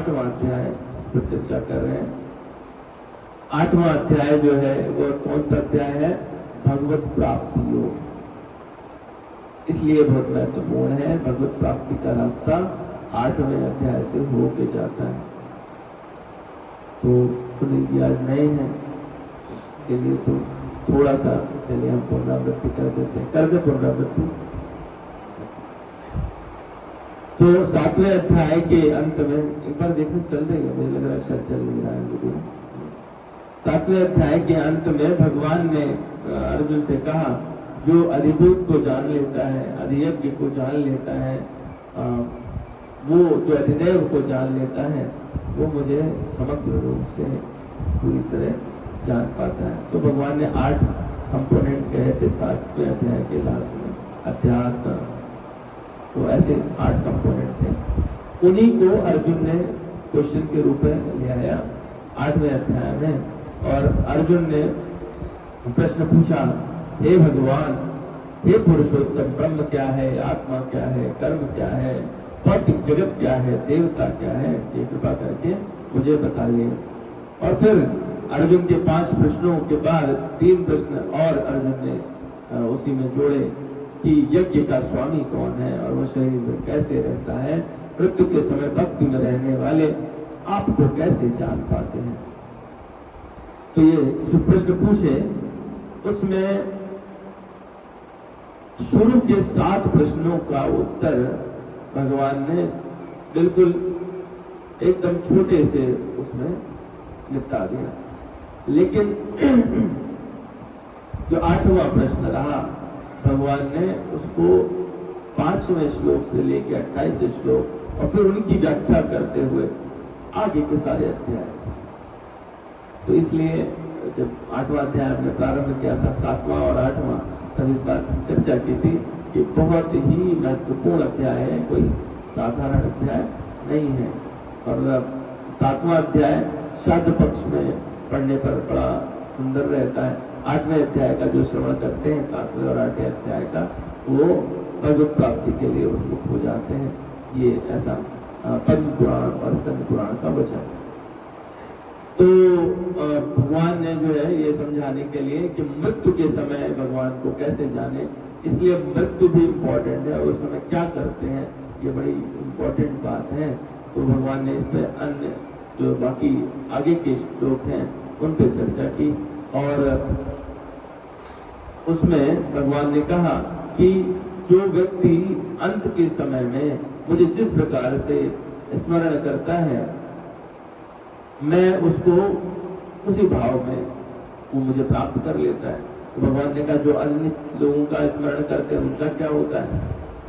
8वां अध्याय इस पर चर्चा कर रहे हैं। 8वां अध्याय जो है वो कौन सा अध्याय है? भगवत प्राप्ति योग। इसलिए बहुत महत्वपूर्ण है। भगवत प्राप्ति का रास्ता 8वें अध्याय से होके जाता है। तो सुनील जी आज नए हैं, के लिए तो थोड़ा सा चलिए हम पुनरावृत्ति कर देते हैं। कर दे पुनरावृत्ति। तो 7वें अध्याय के अंत में एक बार देखने चल रही है, मुझे लग रहा है शायद चल नहीं रहा है वीडियो। 7वें अध्याय के अंत में भगवान ने अर्जुन से कहा, जो अधिभूत को जान लेता है, अधियज्ञ को जान लेता है, वो जो अधिदेव को जान लेता है, वो मुझे समग्र रूप से पूरी तरह जान पाता है। तो भगवान ने 8 कंपोनेंट कहे थे 7वें अध्याय के लास्ट में, अध्यात्म। तो ऐसे 8 कंपोनेंट थे, उन्हीं को अर्जुन ने क्वेश्चन के रूप में ले आया 8वें अध्याय में। और अर्जुन ने प्रश्न पूछा, हे भगवान, हे पुरुषोत्तम, ब्रह्म क्या है, आत्मा क्या है, कर्म क्या है, भौतिक जगत क्या है, देवता क्या है, ये कृपा करके मुझे बताइए। और फिर अर्जुन के 5 प्रश्नों के बाद 3 प्रश्न और अर्जुन ने उसी में जोड़े कि यज्ञ का स्वामी कौन है और वह शरीर में कैसे रहता है, मृत्यु के समय भक्ति में रहने वाले आपको कैसे जान पाते हैं। तो ये जो प्रश्न पूछे उसमें शुरू के 7 प्रश्नों का उत्तर भगवान ने बिल्कुल एकदम छोटे से उसमें निपटा दिया। लेकिन जो 8वां प्रश्न रहा, भगवान ने उसको 5वें श्लोक से लेकर 28वें श्लोक और फिर उनकी व्याख्या करते हुए आगे के सारे अध्याय। तो इसलिए जब 8वां अध्याय हमने प्रारंभ किया था, 7वां और 8वां, तब इस बात की चर्चा की थी कि बहुत ही महत्वपूर्ण अध्याय है, कोई साधारण अध्याय नहीं है। और 7वां अध्याय श्राद्ध पक्ष में पढ़ने पर बड़ा सुंदर रहता है। 8वें अध्याय का जो श्रवण करते हैं, 7वें और 8वें अध्याय का, वो भगवत प्राप्ति के लिए उन्मुख हो जाते हैं। ये ऐसा पद्म पुराण और स्कंद पुराण का वचन। तो भगवान ने जो है ये समझाने के लिए कि मृत्यु के समय भगवान को कैसे जाने, इसलिए मृत्यु भी इम्पोर्टेंट है और उस समय क्या करते हैं ये बड़ी इम्पोर्टेंट बात है। तो भगवान ने इस पे अन्य जो बाकी आगे के श्लोक हैं उन पे चर्चा की और उसमें भगवान ने कहा कि जो व्यक्ति अंत के समय में मुझे जिस प्रकार से स्मरण करता है, मैं उसको उसी भाव में वो मुझे प्राप्त कर लेता है। तो भगवान ने कहा जो अन्य लोगों का स्मरण करते हैं उनका क्या होता है?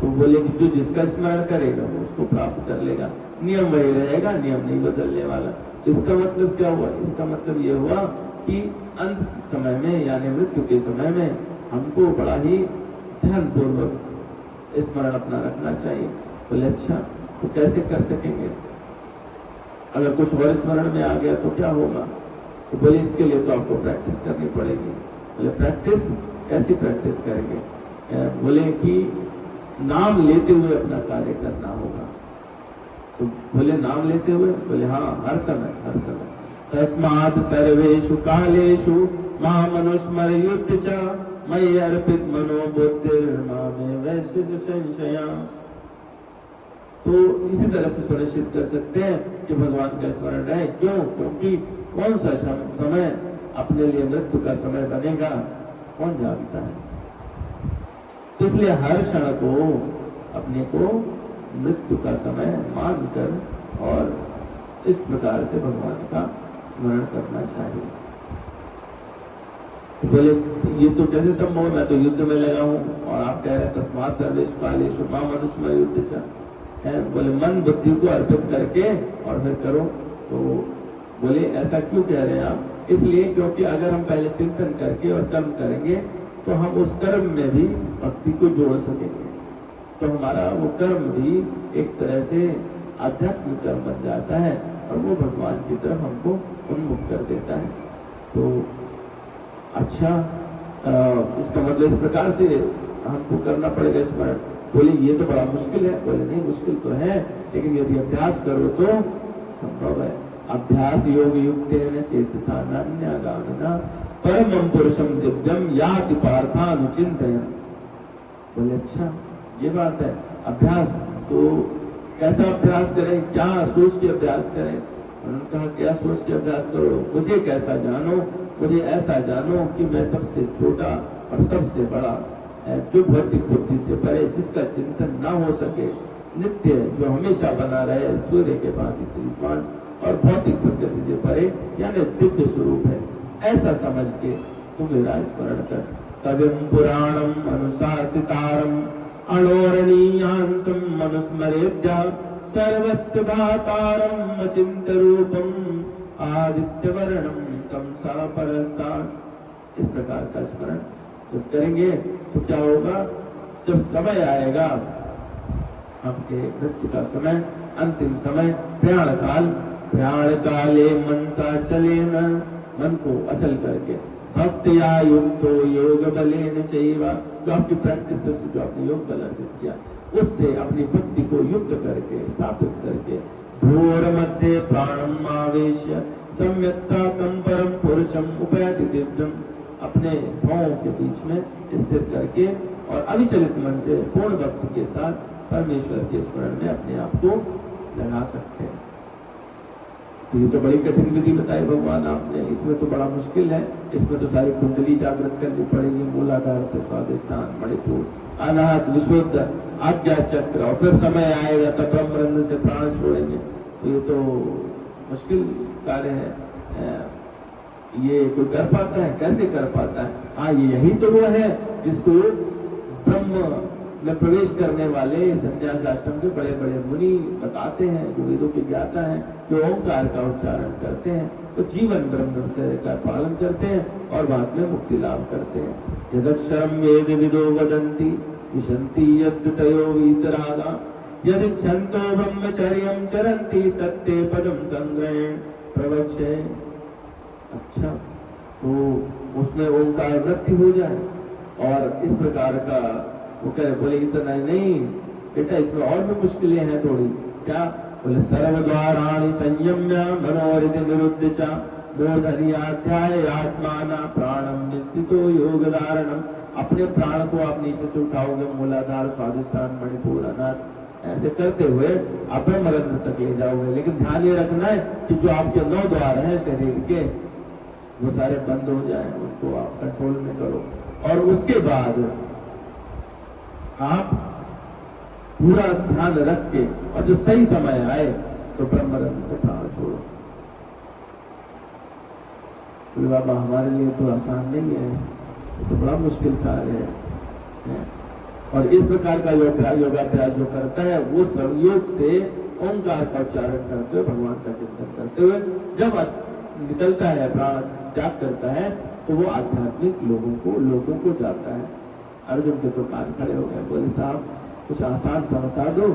तो बोले कि जो जिसका स्मरण करेगा वो उसको प्राप्त कर लेगा, नियम वही रहेगा, नियम नहीं बदलने वाला। इसका मतलब क्या हुआ? इसका मतलब ये हुआ कि अंत समय में यानी मृत्यु के समय में हमको बड़ा ही ध्यान पूर्वक स्मरण अपना रखना चाहिए। बोले अच्छा, तो कैसे कर सकेंगे? अगर कुछ वर्ष स्मरण में आ गया तो क्या होगा? तो बोले इसके लिए तो आपको प्रैक्टिस करनी पड़ेगी। बोले प्रैक्टिस? कैसी प्रैक्टिस करेंगे? बोले कि नाम लेते हुए अपना कार्य करना होगा। तो बोले नाम लेते हुए? बोले हाँ, हर समय, हर समय। तस्मात् सर्वेषु कालेषु मामनुस्मरयुध्य च मयि अर्पित मनो बुद्धिर्मामे वैश्य संशया। तो इसी तरह से सुनिश्चित कर सकते हैं कि भगवान का स्मरण रहे। क्यों? क्योंकि कौन सा समय अपने लिए मृत्यु का समय बनेगा कौन जानता है। तो इसलिए हर क्षण को अपने को मृत्यु का समय मानकर और इस प्रकार से भगवान का स्मरण करना चाहिए। तो बोले ये तो कैसे संभव है? मैं तो युद्ध में लगा हूँ और आप कह रहे हैं तस्मात् सर्वेषु कालेषु मामनुस्मरयुध्य च। बोले मन बुद्धि को अर्पित करके और फिर करो। तो बोले ऐसा क्यों कह रहे हैं आप? इसलिए क्योंकि अगर हम पहले चिंतन करके और कर्म करेंगे तो हम उस कर्म में भी भक्ति को जोड़ सकेंगे। तो हमारा वो कर्म भी एक तरह से आध्यात्मिक कर्म बन जाता है और वो भगवान की तरफ हमको उन्मुख कर देता है। तो अच्छा, इसका मतलब इस प्रकार से हमको करना पड़ेगा स्मरण। बोले ये तो बड़ा मुश्किल है। बोले नहीं, मुश्किल तो है, लेकिन यदि अभ्यास करो तो संभव है। अभ्यास योग युक्तेन चेतसा नान्यगामिना परमं पुरुषम दिव्यम याति पार्थानुचिन्तयन्। बोले अच्छा ये बात है, अभ्यास तो कैसा अभ्यास करें, क्या सोच के अभ्यास करें? उन्होंने कहा क्या सोच के अभ्यास करो, मुझे कैसा जानो, मुझे ऐसा जानो कि मैं सबसे छोटा और सबसे बड़ा, जो भौतिक बुद्धि से परे, जिसका चिंतन ना हो सके, नित्य जो हमेशा बना रहे, सूर्य के भांति तेजवान और भौतिक प्रकृति से परे, यानी दिव्य स्वरूप है, ऐसा समझ के तू मेरा स्मरण कर। कविम पुराणम अनुशासितारम अणोरणीयांसम मनुस्मरेद्या सर्वस्य धातारम अचिंत्य रूपम आदित्य वर्णम तम सा परस्तान। इस प्रकार का स्मरण जब करेंगे तो क्या होगा, जब समय आएगा आपके मृत्यु का समय, अंतिम समय, प्रयाण काले मनसा चले न, मन को अचल करके, भक्त या युक्तो योग बलेन चैवा, जो आपकी प्रैक्टिस से जो आपने योग बल अर्जित किया, उससे अपनी भक्ति को युक्त करके, स्थापित करके, घोर मध्य प्राणम आवेश्य सम्यक सातम परम पुरुषम उपयाति दिव्यम, अपने पांवों के बीच में स्थिर करके और अविचलित मन से पूर्ण भक्ति के साथ परमेश्वर के स्मरण में अपने आप को लगा सकते हैं। तो ये तो बड़ी कठिन विधि बताई भगवान आपने, इसमें तो बड़ा मुश्किल है, इसमें तो सारी कुंडली जागृत करनी पड़ेगी, मूलाधार से स्वादिष्ठान, मणिपुर, अनाहत, विशुद्ध, आज्ञा चक्र, और फिर समय आएगा तब ब्रह्मरंध्र से प्राण छोड़ेंगे। तो ये तो मुश्किल कार्य है, ये कोई कर पाता है? कैसे कर पाता है? हाँ, यही तो वो है जिसको ब्रह्म में प्रवेश करने वाले संन्यास आश्रम के बड़े बड़े मुनि बताते हैं, जो वेदों के ज्ञाता हैं, जो ओंकार का उच्चारण करते हैं, तो जीवन ब्रह्मचर्य का पालन करते हैं और बाद में मुक्ति लाभ करते हैं। यदक्षरम वेद विदो वदन्ति विशन्ति यद्तयो वीतरागा यदिच्छन्तो ब्रह्मचर्यं चरन्ति तत्ते पदम संग्रहेण प्रवक्ष्ये। अच्छा, तो उसमें ओंकार वृत्ति हो जाए और इस प्रकार का वो कह रहे, बोले इतना नहीं बेटा, इसमें और भी मुश्किलें हैं थोड़ी। क्या? बोले सर्वद्वाराणि संयम्य मनोरिति निरुद्ध च बोधनियाध्याय आत्माना प्राणम निस्थितो योग धारणम। अपने प्राण को आप नीचे से उठाओगे, मूलाधार, स्वादिष्ठान, मणिपुर, अनाहत, ऐसे करते हुए आप ब्रह्मरंध्र तक ले जाओगे। लेकिन ध्यान ये रखना है कि जो आपके 9 द्वार हैं शरीर के, वो सारे बंद हो जाएं, उनको आप कंट्रोल में करो। और उसके बाद आप पूरा ध्यान रख के, और जब सही समय आए तो ब्रह्मरंध्र से प्राण छोड़ो। तो बाबा हमारे लिए तो आसान नहीं है, तो बड़ा मुश्किल कार्य है। और इस प्रकार का योगाभ्यास जो करता है, वो संयोग से ओंकार का उच्चारण करते हुए, भगवान का चिंतन करते हुए जब निकलता है, प्राण त्याग करता है, तो वो आध्यात्मिक लोगों को जाता है। अर्जुन के तो कान खड़े हो गए, बोले साहब कुछ आसान सा बता दो,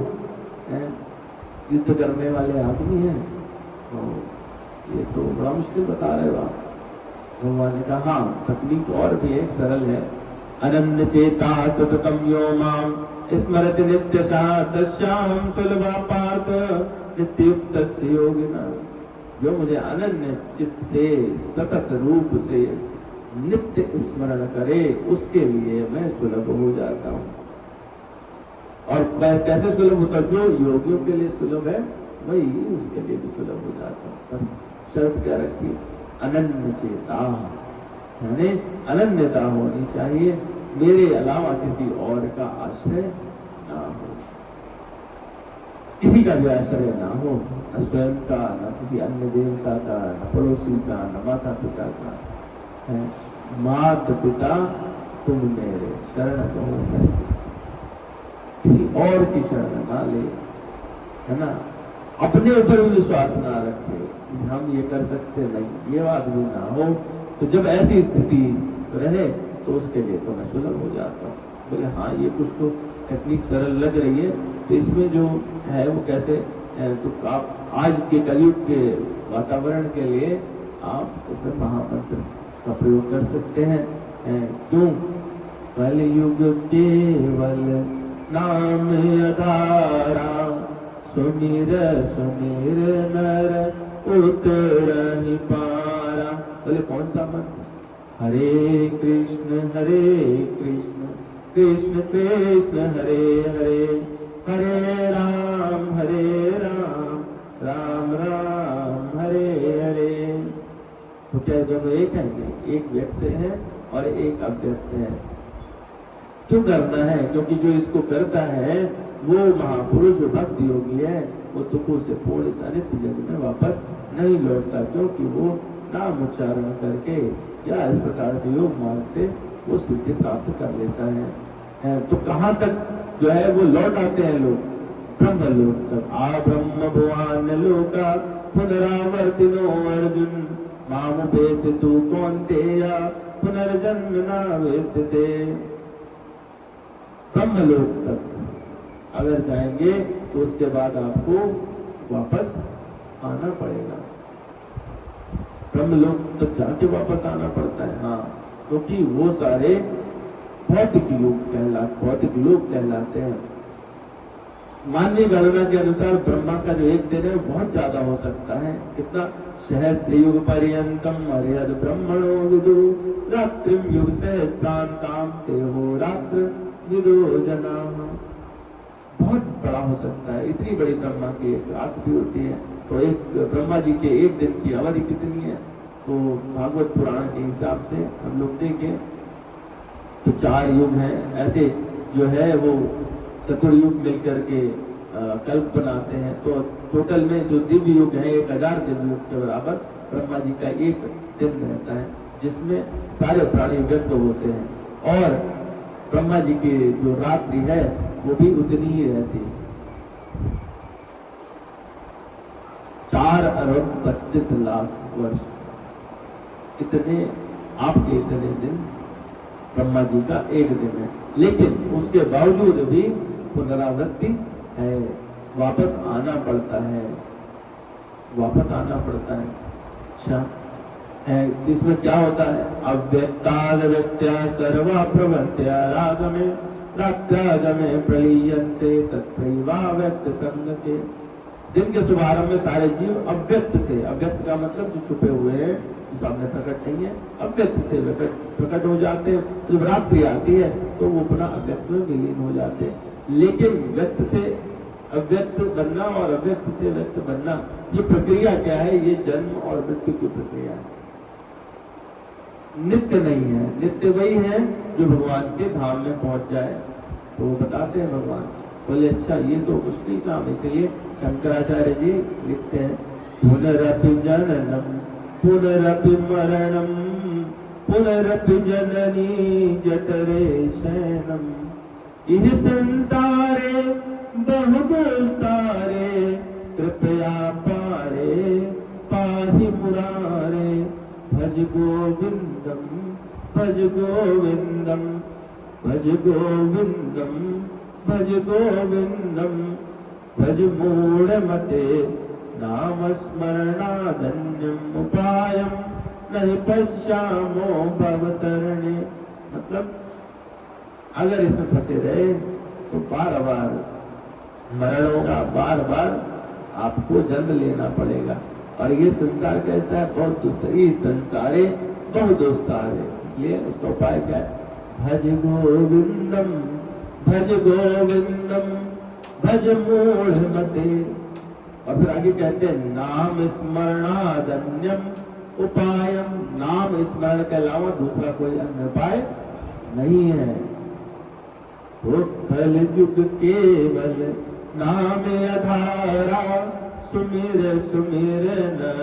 युद्ध करने वाले आदमी हैं, तो ये तो बड़ा मुश्किल बता रहे हो आप। भगवान ने कहा हाँ, तकनीक और भी एक सरल है। अनन्य चेता सततम यो माम स्मरति नित्यशः तस्याहं सुलभा पार्थ नित्ययुक्तस्य योगिना। जो मुझे अनन्य चित्त से, सतत रूप से नित्य स्मरण करे, उसके लिए मैं सुलभ हो जाता हूँ। और कैसे सुलभ होता? जो योगियों के लिए सुलभ है, वही उसके लिए भी सुलभ हो जाता हूँ। पर शर्त क्या रखी? अनन्य चेता, यानी अनन्यता होनी चाहिए, मेरे अलावा किसी और का आश्रय ना हो, किसी का भी आश्रय ना हो, न स्वयं का, न किसी अन्य देवता का, न पड़ोसी का, न माता पिता का। माता पिता तुम मेरे शरण कहो, मैं किसी और की शरण ना ले, है ना। अपने ऊपर भी विश्वास ना रखे कि हम ये कर सकते नहीं, ये बात भी ना हो। तो जब ऐसी स्थिति रहे तो उसके लिए तो मैं सुलभ हो जाता हूँ। बोले हाँ, ये कुछ तो टेक्निक सरल लग रही है, तो इसमें जो है वो कैसे, तो आप आज के कलयुग के वातावरण के लिए आप उसमें महामंत्र का प्रयोग कर सकते हैं। क्यों? कलयुग केवल नाम आधारा सुमिर सुमिर नर उतरहि पारा। बोले कौन सा मंत्र? हरे कृष्ण कृष्ण कृष्ण हरे हरे, हरे राम राम राम हरे हरे। तो क्या दोनों एक है? एक व्यक्त है और एक अव्यक्त है। क्यों करना है? क्योंकि जो इसको करता है वो महापुरुष भक्ति योगी है, वो दुखों से पूर्ण इस अनित्य जग में वापस नहीं लौटता, क्योंकि वो नाम उच्चारण करके या इस प्रकार से योग मार्ग से वो सिद्धि प्राप्त कर लेता है। तो कहाँ तक जो है वो लौट आते हैं लोग? ब्रह्म लोक तक। आ ब्रह्म भुवन लोका पुनरावर्तिनो अर्जुन, मामुपेति तु कौन्तेय पुनर्जन्म न विद्यते। ब्रह्म लोक तक अगर जाएंगे तो उसके बाद आपको वापस आना पड़ेगा। ब्रह्म लोक तक जाके वापस आना पड़ता है। हाँ, क्योंकि वो सारे भौतिक लोग कहलाते हैं। मानवीय गणना के अनुसार ब्रह्मा का जो एक दिन है वो बहुत ज्यादा हो सकता है। कितना? सहस्त्रयुग पर्यंतम अर्यद ब्रह्मणो विदु रात्रिम युग सहस्त्रांताम तेहो रात्र विदो जना। बहुत बड़ा हो सकता है। इतनी बड़ी ब्रह्मा की एक रात भी होती है। तो एक ब्रह्मा जी के एक दिन की अवधि कितनी है? तो भागवत पुराण के हिसाब से हम लोग देखें तो 4 युग हैं। ऐसे जो है वो चतुर्युग मिलकर के कल्प बनाते हैं। तो टोटल में जो दिव्य युग है 1000 दिव्य युग के बराबर ब्रह्मा जी का एक दिन रहता है, जिसमें सारे प्राणी व्यक्त होते हैं। और ब्रह्मा जी की जो रात्रि है वो भी उतनी ही रहती है। 4 अरब 32 लाख वर्ष इतने आपके इतने दिन ब्रह्मा जी का एक दिन है। लेकिन उसके बावजूद भी पुनरावृत्ति है, वापस आना पड़ता है। अच्छा है, इसमें क्या होता है? अव्यक्ताद व्यक्त्या सर्वा प्रवृत्त्या रागमे रात्यागमे प्रलीयन्ते तत्रैवा व्यक्त संगते। दिन के शुभारंभ में सारे जीव अव्यक्त से, अव्यक्त का मतलब जो छुपे हुए हैं, जो सामने प्रकट नहीं है, अव्यक्त से प्रकट हो जाते हैं। जब रात्रि आती है तो वो पुनः अव्यक्त में विलीन हो जाते हैं। लेकिन व्यक्त से अव्यक्त बनना और अव्यक्त से व्यक्त बनना, ये प्रक्रिया क्या है? ये जन्म और मृत्यु की प्रक्रिया है, नित्य नहीं है। नित्य वही है जो भगवान के धाम में पहुंच जाए। तो वो बताते हैं भगवान बोले अच्छा ये तो मुश्किल काम, इसलिए शंकराचार्य जी लिखते हैं पुनरपि जननम पुनरपि मरणम पुनरपि जननी जठरे शयनम, इह संसारे बहु दुस्तारे कृपया पारे पाहि मुरारे, भज गोविंदम भज गोविंदम भज गोविंदम भज गोविंदम भज मूढ़मते नाम स्मरणाधन्यम उपायम नहीं पश्यामो भवतरणे। मतलब अगर इसमें फंसे रहे तो बार बार मरण होगा, बार बार आपको जन्म लेना पड़ेगा। और ये संसार कैसा है? बहुत दुस्तर, ये संसारे बहुत दुस्तार है। इसलिए उसका उपाय क्या है? भज गोविंदम भज गोविंदम भज मूढ़मते। और फिर आगे कहते हैं नाम स्मरणाधन्यम उपायम। नाम स्मरण के अलावा दूसरा कोई अन्य उपाय नहीं है। तो कल युग केवल नाम आधारा, सुमिर सुमिर नर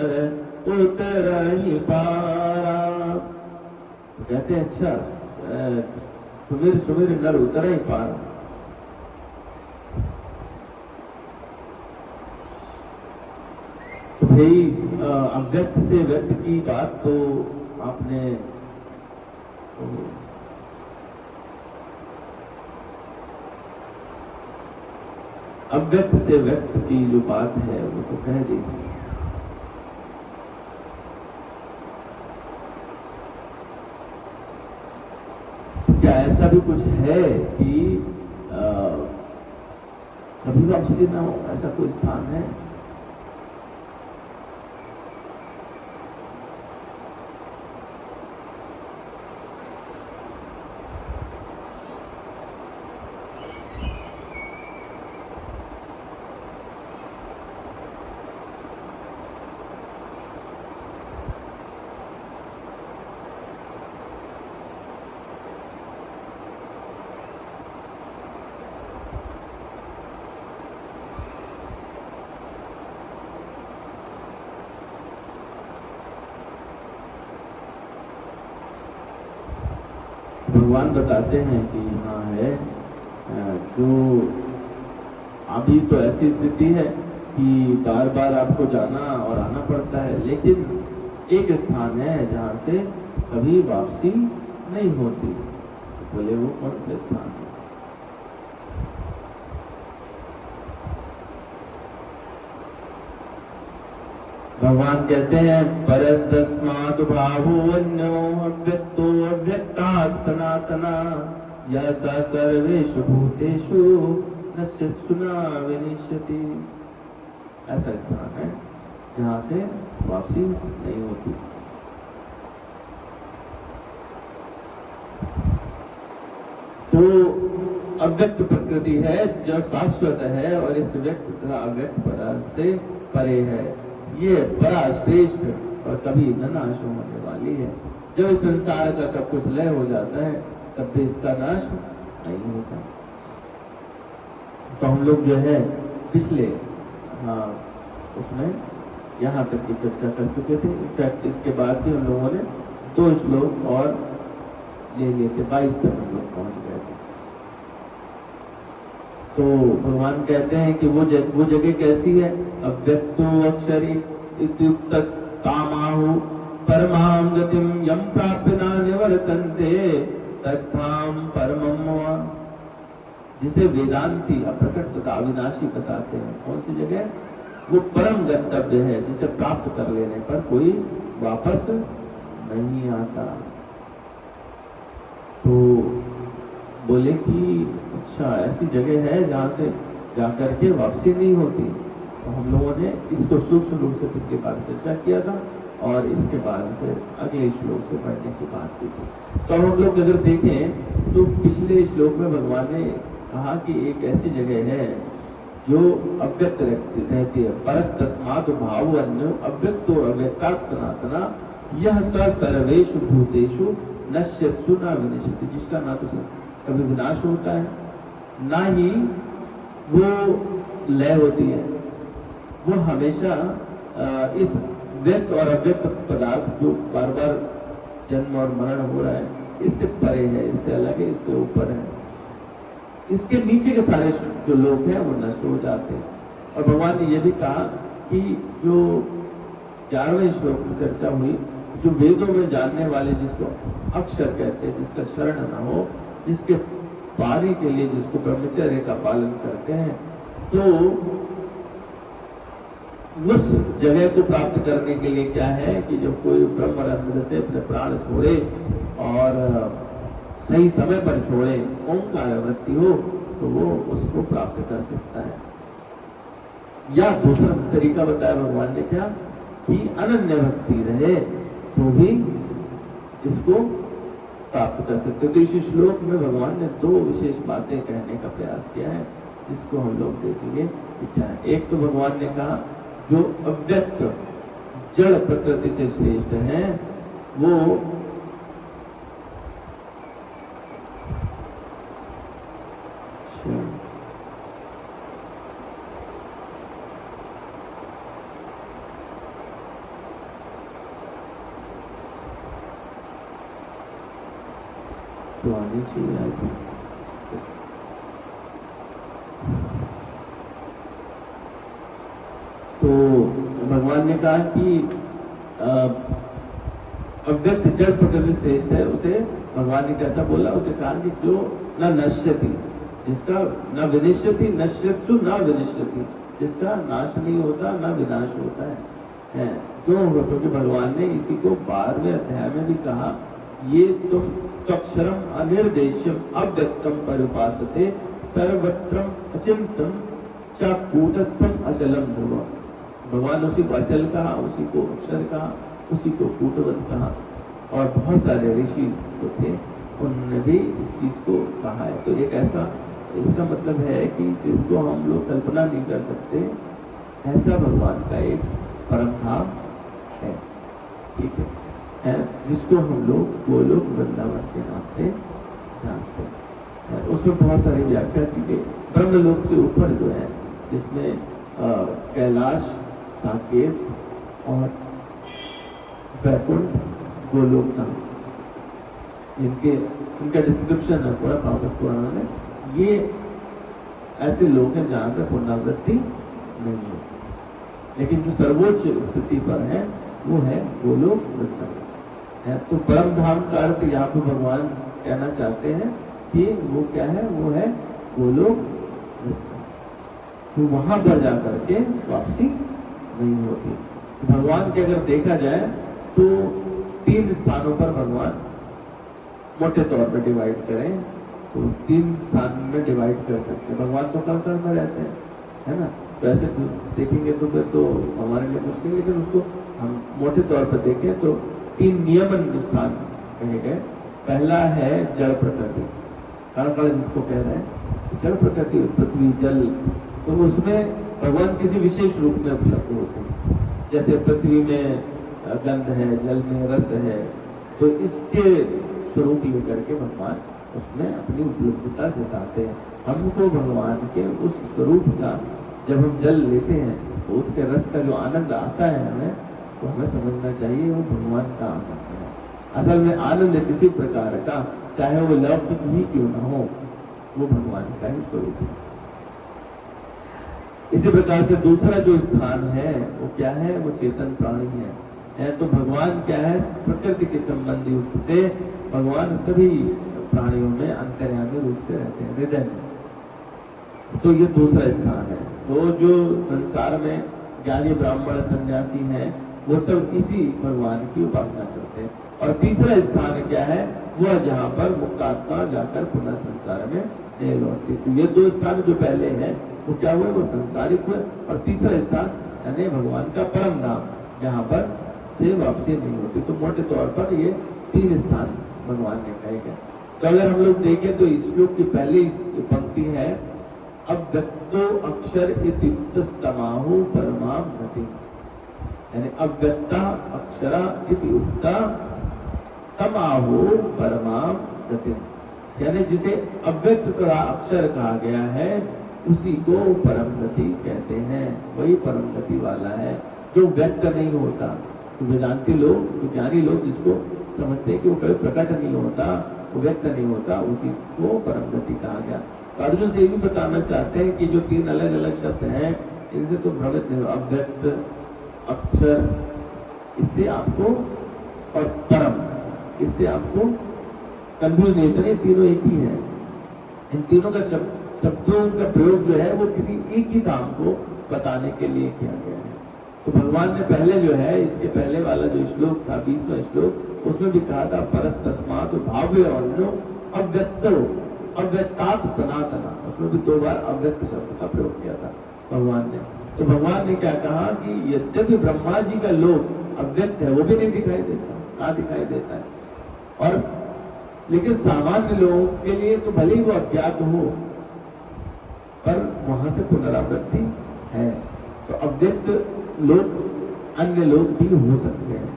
उतरहि पारा। कहते हैं अच्छा सुमिर सुमिर नर उतरहि पारा। तो भाई अव्यक्त से व्यक्त की बात तो आपने अव्यक्त से व्यक्त की जो बात है वो तो कह दी। क्या ऐसा भी कुछ है कि कभी वापसी ना हो, ऐसा कोई स्थान है? भगवान बताते हैं कि यहाँ है, जो अभी तो ऐसी स्थिति है कि बार बार आपको जाना और आना पड़ता है, लेकिन एक स्थान है जहाँ से कभी वापसी नहीं होती। तो बोले वो कौन सा स्थान है? भगवान कहते हैं परस्तस्माद् भावो अन्यो अव्यक्तो अव्यक्तात् सनातना यः स सर्वेषु भूतेषु नश्यत्सु न विनश्यति। ऐसा स्थान है जहाँ से वापसी नहीं होती। तो अव्यक्त प्रकृति है जो शाश्वत है और इस व्यक्त तथा अव्यक्त पदार्थ से परे है। ये बड़ा श्रेष्ठ और कभी न नाश होने वाली है। जब इस संसार का सब कुछ लय हो जाता है तब भी इसका नाश नहीं होता। तो हम लोग जो है पिछले उसमें यहाँ तक की चर्चा कर चुके थे। इनफैक्ट इसके बाद भी हम लोगों ने 2 श्लोक और ले लिए थे, 22 तक हम लोग पहुंच गए थे। तो भगवान कहते हैं कि वो जगह कैसी है? अव्यक्तो अक्षरी इत्युक्तस् कामाहु परमां गतिं यं प्राप्य न निवर्तन्ते तत्थां परमं मम। जिसे वेदांती अप्रकट तथा अविनाशी बताते हैं। कौन सी जगह? वो परम गंतव्य है जिसे प्राप्त कर लेने पर कोई वापस नहीं आता। तो बोले कि अच्छा ऐसी जगह है जहाँ से जाकर के वापसी नहीं होती। तो हम लोगों ने इसको सूक्ष्म रूप से पिछली बार चर्चा किया था और इसके बाद फिर अगले श्लोक से पढ़ने की बात की थी। तो हम लोग अगर देखें तो पिछले श्लोक में भगवान ने कहा कि एक ऐसी जगह है जो अव्यक्त रहती है। परस्तस्मात् भावो अन्यो अव्यक्तो अव्यक्तात् सनातना यः स सर्वेषु भूतेषु नश्यत्सु न विनश्यति। जिसका ना तो कभी विनाश होता है ना ही वो लय होती है। वो हमेशा इस व्यक्त और अव्यक्त पदार्थ जो बार बार जन्म और मरण हो रहा है इससे परे है, इससे अलग है, इससे ऊपर है। इसके नीचे के सारे जो लोग हैं वो नष्ट हो जाते हैं। और भगवान ने यह भी कहा कि जो 11वें श्लोक में चर्चा हुई, जो वेदों में जानने वाले जिसको अक्षर कहते हैं, जिसका शरण न हो, जिसके पाने के लिए जिसको ब्रह्मचर्य का पालन करते हैं, तो उस जगह को प्राप्त करने के लिए क्या है कि जब कोई ब्रह्म रंध्र से अपने प्राण छोड़े और सही समय पर छोड़े, ओंकार वृत्ति हो, तो वो उसको प्राप्त कर सकता है। या दूसरा तरीका बताया भगवान ने क्या कि अनन्य भक्ति रहे तो भी इसको प्राप्त कर सकते। तो इस श्लोक में भगवान ने 2 विशेष बातें कहने का प्रयास किया है जिसको हम लोग देखेंगे कि क्या है। एक तो भगवान ने कहा जो अव्यक्त जड़ प्रकृति से श्रेष्ठ है वो तो आनी चाहिए आई थी। तो भगवान ने कहा कि अव्यक्त जड़ प्रकृति श्रेष्ठ है। उसे भगवान ने कैसा बोला? उसे कहा कि जो न नश्यति, जिसका न विनश्यति, नश्यत्सु न विनश्यति, जिसका नाश नहीं होता न विनाश होता है। क्यों? क्योंकि भगवान ने इसी को 12वें अध्याय में भी कहा, ये तुम त्वक्षरम अनिर्देश्यम अव्यक्तम परुपासते सर्वत्रम अचिंतम च कूटस्थम अचलम ध्रुवम, भगवान उसी को अचल कहा, उसी को अक्षर कहा, उसी को कूटवत कहा। और बहुत सारे ऋषि जो थे उन्होंने भी इस चीज को कहा है। तो एक ऐसा, इसका मतलब है कि जिसको हम लोग कल्पना नहीं कर सकते, ऐसा भगवान का एक परम धाम है, ठीक है, जिसको हम लोग गोलोक वृंदावन के नाम से जानते हैं। उसमें बहुत सारी व्याख्या की गई। ब्रह्मलोक से ऊपर जो है, जिसमें कैलाश, साकेत और वैकुंठ, गोलोक नाम, इनका डिस्क्रिप्शन है पूरा भागवत पुराण में। ये ऐसे लोग हैं जहाँ से पुनरावृत्ति नहीं होती, लेकिन जो सर्वोच्च स्थिति पर है वो है गोलोक वृंदावन है। तो परम धाम का अर्थ यहाँ पे भगवान कहना चाहते हैं कि वो क्या है, वो है गोलोक वृंदावन। तो वहां पर जाकर के वापसी नहीं होती। भगवान के अगर देखा जाए तो 3 स्थानों पर भगवान मोटे तौर पर डिवाइड करें तो 3 स्थान में डिवाइड कर सकते हैं। भगवान तो कल में रहते हैं, है ना, तो ऐसे देखेंगे तो फिर तो हमारे लिए मुश्किल, लेकिन उसको हम मोटे तौर पर देखें तो 3 नियमन स्थान कहे गए। पहला है जल प्रकृति, कण जिसको कह रहे हैं, जल प्रकृति, पृथ्वी, जल। तो उसमें भगवान किसी विशेष रूप में उपलब्ध होते हैं। जैसे पृथ्वी में गंध है, जल में रस है, तो इसके स्वरूप लेकर के भगवान उसमें अपनी उपलब्धता जताते हैं। हमको भगवान के उस स्वरूप का जब हम जल लेते हैं तो उसके रस का जो आनंद आता है हमें, तो हमें समझना चाहिए वो भगवान का आनंद है। असल में आनंद किसी प्रकार का, चाहे वो लौकिक ही क्यों न हो, वो भगवान का ही स्वरूप है। इसी प्रकार से दूसरा जो स्थान है वो क्या है, वो चेतन प्राणी है। तो भगवान क्या है, प्रकृति के संबंधी रूप से भगवान सभी प्राणियों में अंतर्यामी रूप से रहते हैं, हृदय में। तो ये दूसरा स्थान है। तो जो संसार में ज्ञानी ब्राह्मण सन्यासी हैं वो सब इसी भगवान की उपासना करते हैं। और तीसरा स्थान क्या है, वह जहाँ पर मुक्त आत्मा जाकर पुनः संसार में नहीं लौटती। तो ये 2 स्थान जो पहले हैं वो क्या हुए, वो संसारिक हुए। और तीसरा स्थान यानी भगवान का परम धाम, जहाँ पर से वापसी नहीं होती। तो मोटे तौर पर ये 3 स्थान भगवान ने कहे गए। तो अगर हम लोग देखें तो इस श्लोक की पहली पंक्ति है, अव्यक्तो अक्षर इत्युक्तस्तमाहु परमां गतिं, यानी अव्यक्ता अक्षरा इति उक्ता तमाहु परमां गतिं, यानी जिसे अव्यक्त तथा अक्षर कहा गया है उसी को परम गति कहते हैं। वही परम गति वाला है जो व्यक्त नहीं होता। तो वेदांती लोग, जो ज्ञानी लोग जिसको समझते हैं कि वो कभी प्रकट नहीं होता, वो व्यक्त नहीं होता, उसी को परम गति कहा गया। तो अर्जुन से ये भी बताना चाहते हैं कि जो 3 अलग अलग शब्द हैं इनसे तो भ्रमित नहीं हो। अव्यक्त, अक्षर, इससे आपको, और परम, इससे आपको कंफ्यूज नहीं होता। तीनों एक ही है। इन तीनों का शब्दों का प्रयोग जो है वो किसी एक ही काम को बताने के लिए किया गया है। तो भगवान ने पहले जो है, इसके पहले वाला जो श्लोक था 20वां श्लोक, उसमें भी कहा था परस्तस्मात् भाव्य अन्यो अव्यक्तो अव्यक्तात् सनातना। उसमें भी 2 बार अव्यक्त शब्द का प्रयोग किया था भगवान ने। तो भगवान ने क्या कहा कि यद्यपि ब्रह्मा जी का लोक अव्यक्त है, वो भी नहीं दिखाई देता, कहाँ दिखाई देता है। और लेकिन सामान्य लोगों के लिए तो भले ही वो अज्ञात हो, पर वहां से पुनरावृत्ति है। तो अव्यक्त लोग अन्य लोग भी हो सकते हैं,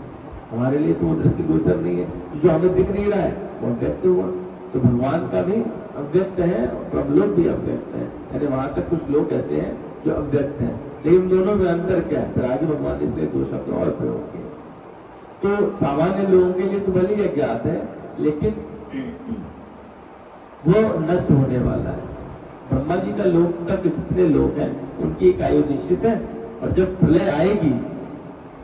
हमारे लिए तो वो दृष्टिगोचर नहीं है। जो हमें दिख नहीं रहा है वो अव्यक्त हुआ। तो भगवान का भी अव्यक्त है और ब्रह्मलोक भी अव्यक्त है, यानी वहां तक कुछ लोग ऐसे हैं जो अव्यक्त हैं। लेकिन दोनों में अंतर क्या है, फिर आगे भगवान ने इसलिए 2 शब्द और प्रयोग किए। तो सामान्य लोगों के लिए तो भले ही अज्ञात है, लेकिन वो नष्ट होने वाला है। ब्रह्मा जी का लोक तक जितने लोग हैं उनकी एक आयु निश्चित है, और जब प्रलय आएगी,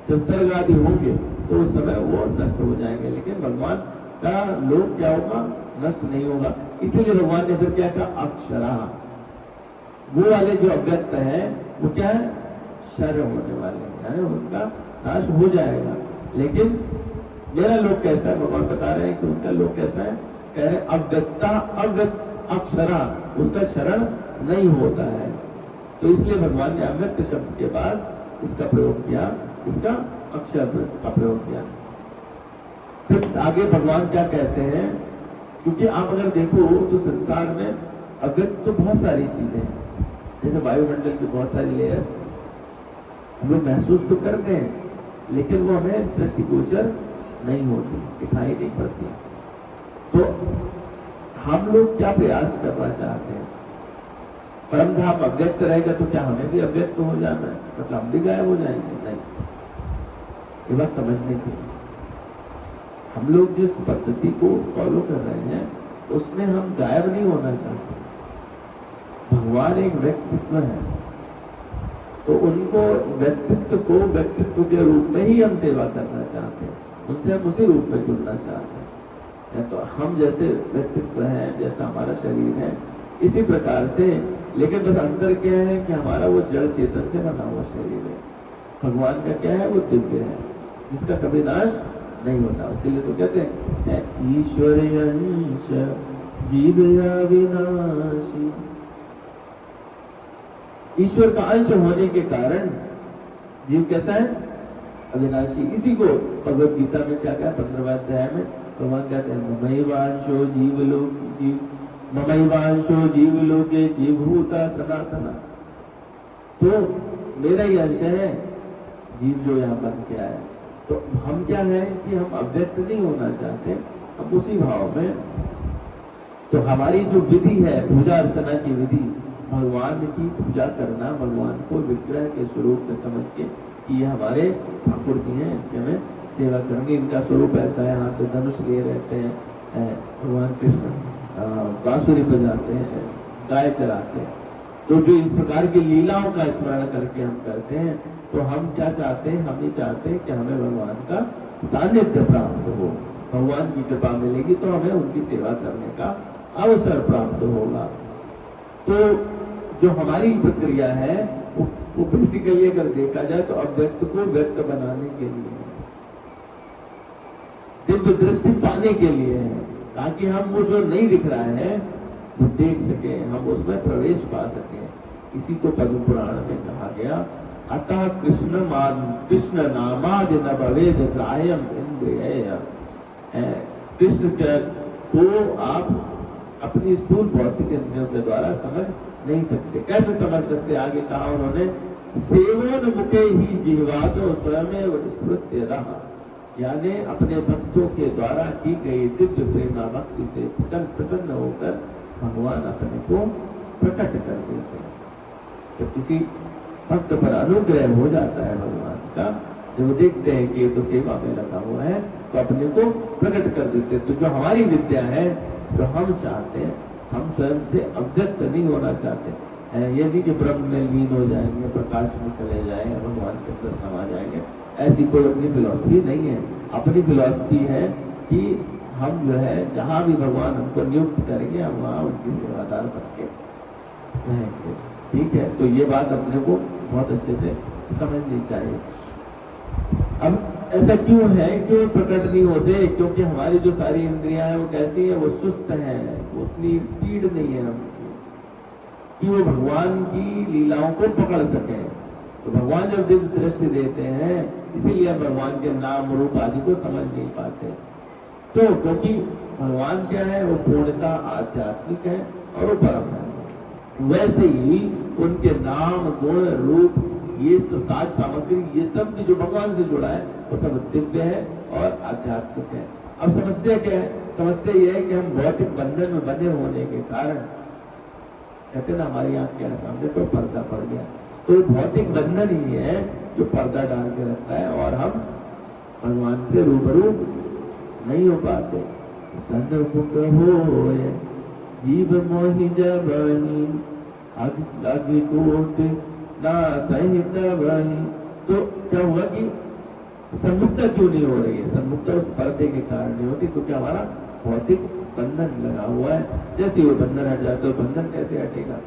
जब स्वर्ग आदि होंगे, तो उस समय वो नष्ट हो जाएंगे। लेकिन भगवान का लोक क्या होगा, नष्ट नहीं होगा। इसीलिए भगवान ने फिर क्या कहा, अक्षरा। वो वाले जो अव्यक्त है वो क्या है, शर होने वाले हैं, यानी उनका नाश हो जाएगा। लेकिन मेरा लोक कैसा है, भगवान बता रहे हैं कि उनका लोक कैसा है। कह रहे अव्यक्ता अव्यक्त अक्षरा, उसका क्षरण नहीं होता है। तो इसलिए भगवान ने अव्यक्त शब्द के बाद इसका प्रयोग किया, इसका अक्षर का प्रयोग किया। फिर आगे भगवान क्या कहते हैं, क्योंकि आप अगर देखो तो संसार में अव्यक्त तो बहुत सारी चीजें हैं, जैसे वायुमंडल की बहुत सारी लेयर्स हम लोग महसूस तो करते हैं, लेकिन वो हमें दृष्टिगोचर नहीं होती, दिखाई नहीं पड़ती। तो हम लोग क्या प्रयास करना चाहते हैं, परम धाम अव्यक्त रहेगा तो क्या हमें भी अव्यक्त हो जाना है, मतलब हम भी गायब हो जाएंगे? नहीं, ये बात समझने की। हम लोग जिस पद्धति को फॉलो कर रहे हैं उसमें हम गायब नहीं होना चाहते। भगवान एक व्यक्तित्व है, तो उनको व्यक्तित्व को व्यक्तित्व के रूप में ही हम सेवा करना चाहते हैं, उनसे हम उसी रूप में जुड़ना चाहते हैं। तो हम जैसे व्यक्तित्व हैं, जैसा हमारा शरीर है, इसी प्रकार से, लेकिन बस अंतर क्या है कि हमारा वो जड़ चेतन से बना हुआ शरीर है, भगवान का क्या है, वो दिव्य है, जिसका कभी नाश नहीं होता। इसीलिए तो कहते हैं ईश्वर अंश जीव अविनाशी। ईश्वर का अंश होने के कारण जीव कैसा है, अविनाशी। इसी को भगवद गीता में क्या कहा, 15वें अध्याय में भगवान कहते हैं ममैवांशो जीवलोके जीवभूता सनातना। तो मेरा ही अंश है जीव जो यहाँ बन के आया। तो हम क्या है कि हम अव्यक्त नहीं होना चाहते, हम उसी भाव में। तो हमारी जो विधि है, पूजा अर्चना की विधि, भगवान की पूजा करना, भगवान को विग्रह के स्वरूप में समझ के कि ये हमारे ठाकुर जी हैं, इनके हमें सेवा करेंगे, इनका स्वरूप ऐसा है, यहाँ पे धनुष लिए रहते हैं, भगवान कृष्ण बांसुरी बजाते हैं, गाय चराते हैं। तो जो इस प्रकार की लीलाओं का स्मरण करके हम करते हैं, तो हम क्या चाहते हैं, हम ये चाहते हैं कि हमें भगवान का सानिध्य प्राप्त हो, भगवान की कृपा मिलेगी तो हमें उनकी सेवा करने का अवसर प्राप्त होगा। तो जो हमारी प्रक्रिया है वो बेसिकली अगर देखा जाए तो अव्यक्त को व्यक्त बनाने के लिए, दिव्य दृष्टि पाने के लिए है, ताकि हम वो जो नहीं दिख रहा है वो देख सके, हम उसमें प्रवेश पा सके। इसी को पद्म पुराण में कहा गया, अतः कृष्ण नामादि न भवेद ग्राह्यम इंद्रिय। कृष्ण को आप अपनी स्थूल भौतिक इंद्रियों के द्वारा समझ नहीं सकते। कैसे समझ सकते, आगे कहा उन्होंने, सेवन मुखे ही जिह्वादो स्वयं स्मृत्य रहा, यानी अपने भक्तों के द्वारा की गई दिव्य प्रेमा भक्ति से प्रसन्न होकर भगवान अपने को प्रकट कर देते हैं। तो किसी भक्त पर अनुग्रह हो जाता है भगवान का, जब वो देखते हैं कि ये तो सेवा में लगा हुआ है, तो अपने को प्रकट कर देते हैं। तो जो हमारी विद्या है, जो हम चाहते हैं, हम स्वयं से अव्यक्त नहीं होना चाहते। ये नहीं कि ब्रह्म में लीन हो जाएंगे, प्रकाश में चले जाएंगे, भगवान के अंदर समा जाएंगे, ऐसी कोई अपनी फिलॉसफी नहीं है। अपनी फिलॉसफी है कि हम जो है जहाँ भी भगवान हमको नियुक्त करेंगे, हम वहाँ उनकी सेवादार बन के रहेंगे। ठीक है, तो ये बात अपने को बहुत अच्छे से समझनी चाहिए। अब ऐसा क्यों है, क्यों प्रकट नहीं होते? क्योंकि हमारी जो सारी इंद्रियां हैं वो कैसी है, वो सुस्त है, वो उतनी स्पीड नहीं है हमकी कि वो भगवान की लीलाओं को पकड़ सके। तो भगवान जब दिव्य दृष्टि देते हैं, इसीलिए भगवान के नाम रूप आदि को समझ नहीं पाते। तो क्योंकि भगवान क्या है, वो पूर्णता आध्यात्मिक है और वो परम है। वैसे ही उनके नाम गुण रूप, ये सब साज सामग्री, ये सब भी जो भगवान से जुड़ा है वो सब दिव्य है और आध्यात्मिक है। अब समस्या क्या है? समस्या ये है कि हम भौतिक बंधन में बंधे होने के कारण, कहते हैं ना, हमारी आंख के सामने कोई पर्दा पड़ गया, तो भौतिक बंधन ही है जो पर्दा डाल के रखता है और हम भगवान से रूबरू नहीं हो पाते। सन्मुख होए जीव मोहि जबहि, अग कोट ना सहित वही। तो क्या हुआ कि सन्मुखता क्यों नहीं हो रही है? सन्मुखता उस पर्दे के कारण नहीं होती, क्योंकि हमारा भौतिक बंधन लगा हुआ है। जैसे वो बंधन हट जाए तो बंधन कैसे हटेगा?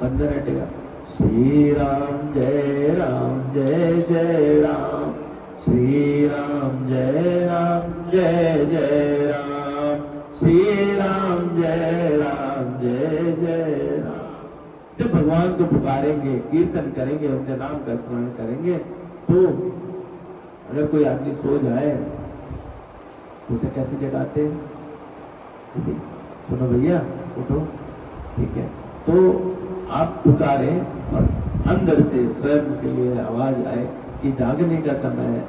बंधन हटेगा। श्री राम जय राम जय जय राम, श्री राम जय जय राम, श्री राम जय जय राम। जब भगवान को पुकारेंगे, कीर्तन करेंगे, उनके नाम का स्मरण करेंगे, तो अगर कोई आदमी सो जाए तो उसे कैसे जगाते हैं? किसी सुनो भैया उठो, ठीक है, तो आप पुकारें और अंदर से स्वयं के लिए आवाज आए कि जागने का समय है,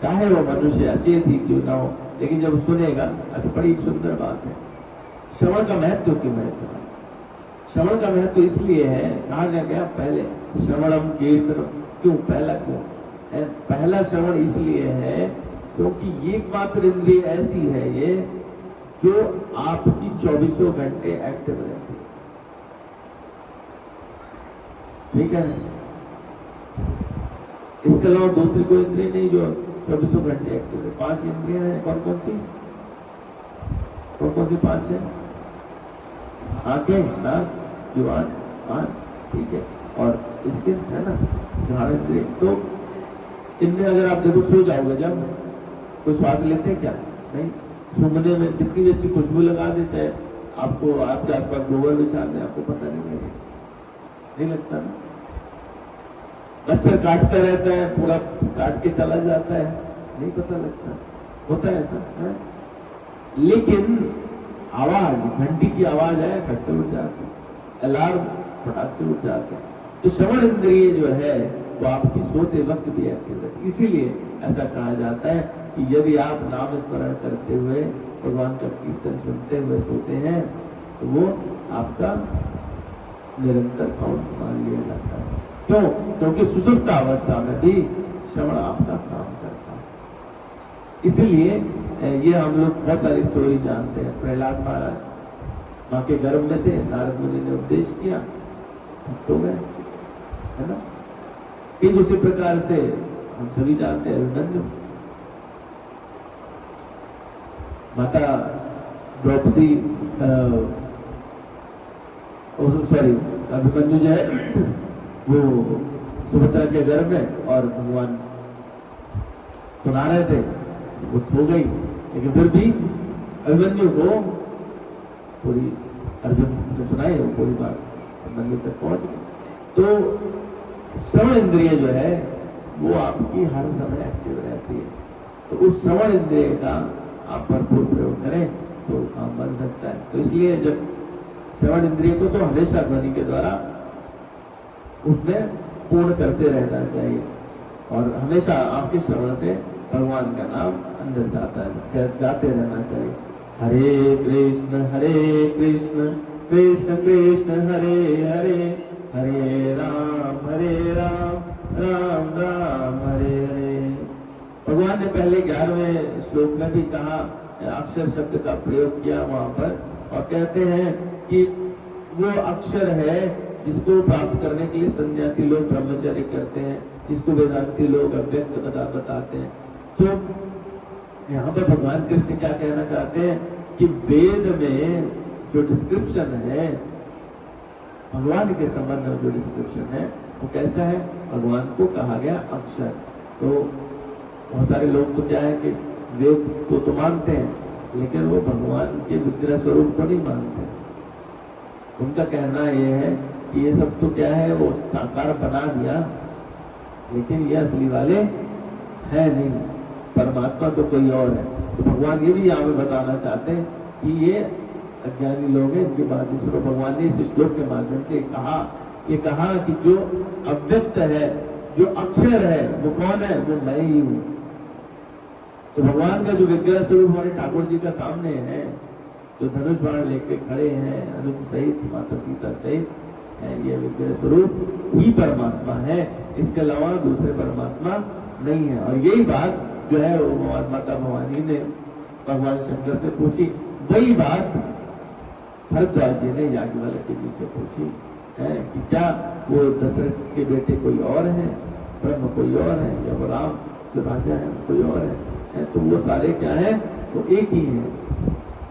चाहे वो मनुष्य अचेत ही क्यों ना हो, लेकिन जब सुनेगा, अच्छा बड़ी सुंदर बात है। श्रवण का महत्व क्यों है? श्रवण का महत्व इसलिए है, कहा गया पहले श्रवणम कीर्तन, क्यों पहला क्यों है? पहला श्रवण इसलिए है क्योंकि एकमात्र इंद्रिय ऐसी है ये जो आपकी 24 घंटे एक्टिव रहती है, ठीक है। इसके अलावा दूसरी कोई इंद्रिय नहीं जो 24 घंटे एक्टिव है। 5 इंद्रियां हैं, कौन कौन सी 5 है? आंखें, नाक, जुबान, कान, ठीक है, और इसके है ना घ्राण इंद्रिय। तो इनमें अगर आप देखो, सो जाओगे जब, कोई स्वाद लेते हैं क्या? नहीं। सूंघने में कितनी भी अच्छी खुशबू लगा दे, चाहे आपको आपके आसपास गोबर बिछा दे, आपको पता नहीं लगेगा, नहीं लगता ना। मच्छर काटता रहता है, पूरा काट के चला जाता है, नहीं पता लगता, होता है ऐसा है? लेकिन आवाज, घंटी की आवाज है, फट से उठ जाते हैं, अलार्म फटाक से उठ जाते हैं। तो श्रवण इंद्रिय जो है वो आपकी सोते वक्त भी एक्टिव रहती है। इसीलिए ऐसा कहा जाता है कि यदि आप नाम स्मरण करते हुए, भगवान का कीर्तन सुनते हुए सोते हैं तो वो आपका निरंतर काउंट मान लिया जाता है। क्यों? क्योंकि सुषुप्त अवस्था में भी श्रवण आपका काम करता है। इसीलिए ये हम लोग बहुत सारी स्टोरी जानते हैं। प्रहलाद महाराज माँ के गर्भ में थे, नारद मुनि ने उपदेश किया, भक्त हो गए, है ना। ठीक उसी प्रकार से हम सभी जानते हैं अभिमन्यु, माता द्रौपदी, सॉरी अभिमन्यु जो है वो सुभद्रा के गर्भ में, और भगवान सुना रहे थे, वो सो गई, लेकिन फिर भी अभिमन्यु को पूरी, अर्जुन ने सुनाई वो पूरी बात अभिमन्यु तक पहुंच गई। तो श्रवण इंद्रिय जो है वो आपकी हर समय एक्टिव रहती है। तो उस श्रवण इंद्रिय का आप भरपूर प्रयोग करें तो काम बन सकता है। तो इसलिए जब श्रवण इंद्रिय को तो हमेशा ध्वनि के द्वारा उसमें पूर्ण करते रहना चाहिए, और हमेशा आपके श्रवण से भगवान का नाम अंदर जाते रहना चाहिए। हरे कृष्ण कृष्ण कृष्ण हरे हरे, हरे राम राम राम हरे हरे। भगवान ने पहले 11वें श्लोक में भी कहा, अक्षर शब्द का प्रयोग किया वहां पर, और कहते हैं कि वो अक्षर है जिसको प्राप्त करने के लिए सन्यासी लोग ब्रह्मचर्य करते हैं, जिसको वेदांती लोग अव्यक्त बताते हैं। तो यहाँ पर भगवान कृष्ण क्या कहना चाहते हैं कि वेद में जो डिस्क्रिप्शन है, भगवान के संबंध में जो डिस्क्रिप्शन है वो कैसा है? भगवान को कहा गया अक्षर। तो बहुत सारे लोग तो क्या है कि वेद को तो मानते हैं, लेकिन वो भगवान के विग्रह स्वरूप को नहीं मानते। उनका कहना यह है कि ये सब तो क्या है, वो साकार बना दिया, लेकिन ये असली वाले है नहीं, परमात्मा तो कोई और है। तो भगवान ये भी यहाँ पे बताना चाहते हैं कि ये अज्ञानी लोग हैं, इनकी बात सुनो। भगवान ने इस श्लोक के माध्यम से कहा कि जो अव्यक्त है, जो अक्षर है, वो कौन है? वो मैं ही हूँ। तो भगवान का जो विग्रह स्वरूप हमारे ठाकुर जी का सामने है, जो धनुष बाण लेके खड़े हैं, अनुज सहित, माता सीता सहित है, ये विग्रह स्वरूप ही परमात्मा है, इसके अलावा दूसरे परमात्मा नहीं है। और यही बात जो है वो माता भवानी ने भगवान शंकर से पूछी, वही बात भरद्वाज जी ने याज्ञवल्क्य जी से पूछी है कि क्या वो दशरथ के बेटे कोई और हैं, ब्रह्म कोई और है, या वो राम जो राजा है कोई और है? तो वो सारे क्या है? वो एक ही है।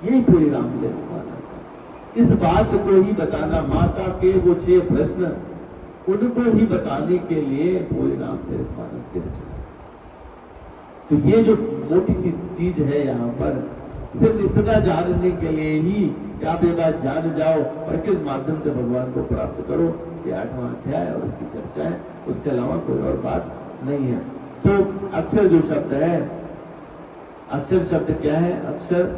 यही पूरी रामचरितमानस। इस बात को ही बताना, माता के वो 6 प्रश्न, उनको ही बताने के लिए पूरी रामचरितमानस की रचना। तो ये जो मोटी सी चीज है यहाँ पर, सिर्फ इतना जानने के लिए ही कि आप ये बात जान जाओ और किस माध्यम से भगवान को प्राप्त करो। ये 8वां अध्याय और उसकी चर्चा है, उसके अलावा कोई और बात नहीं है। तो अक्षर जो शब्द है, अक्षर शब्द क्या है? अक्षर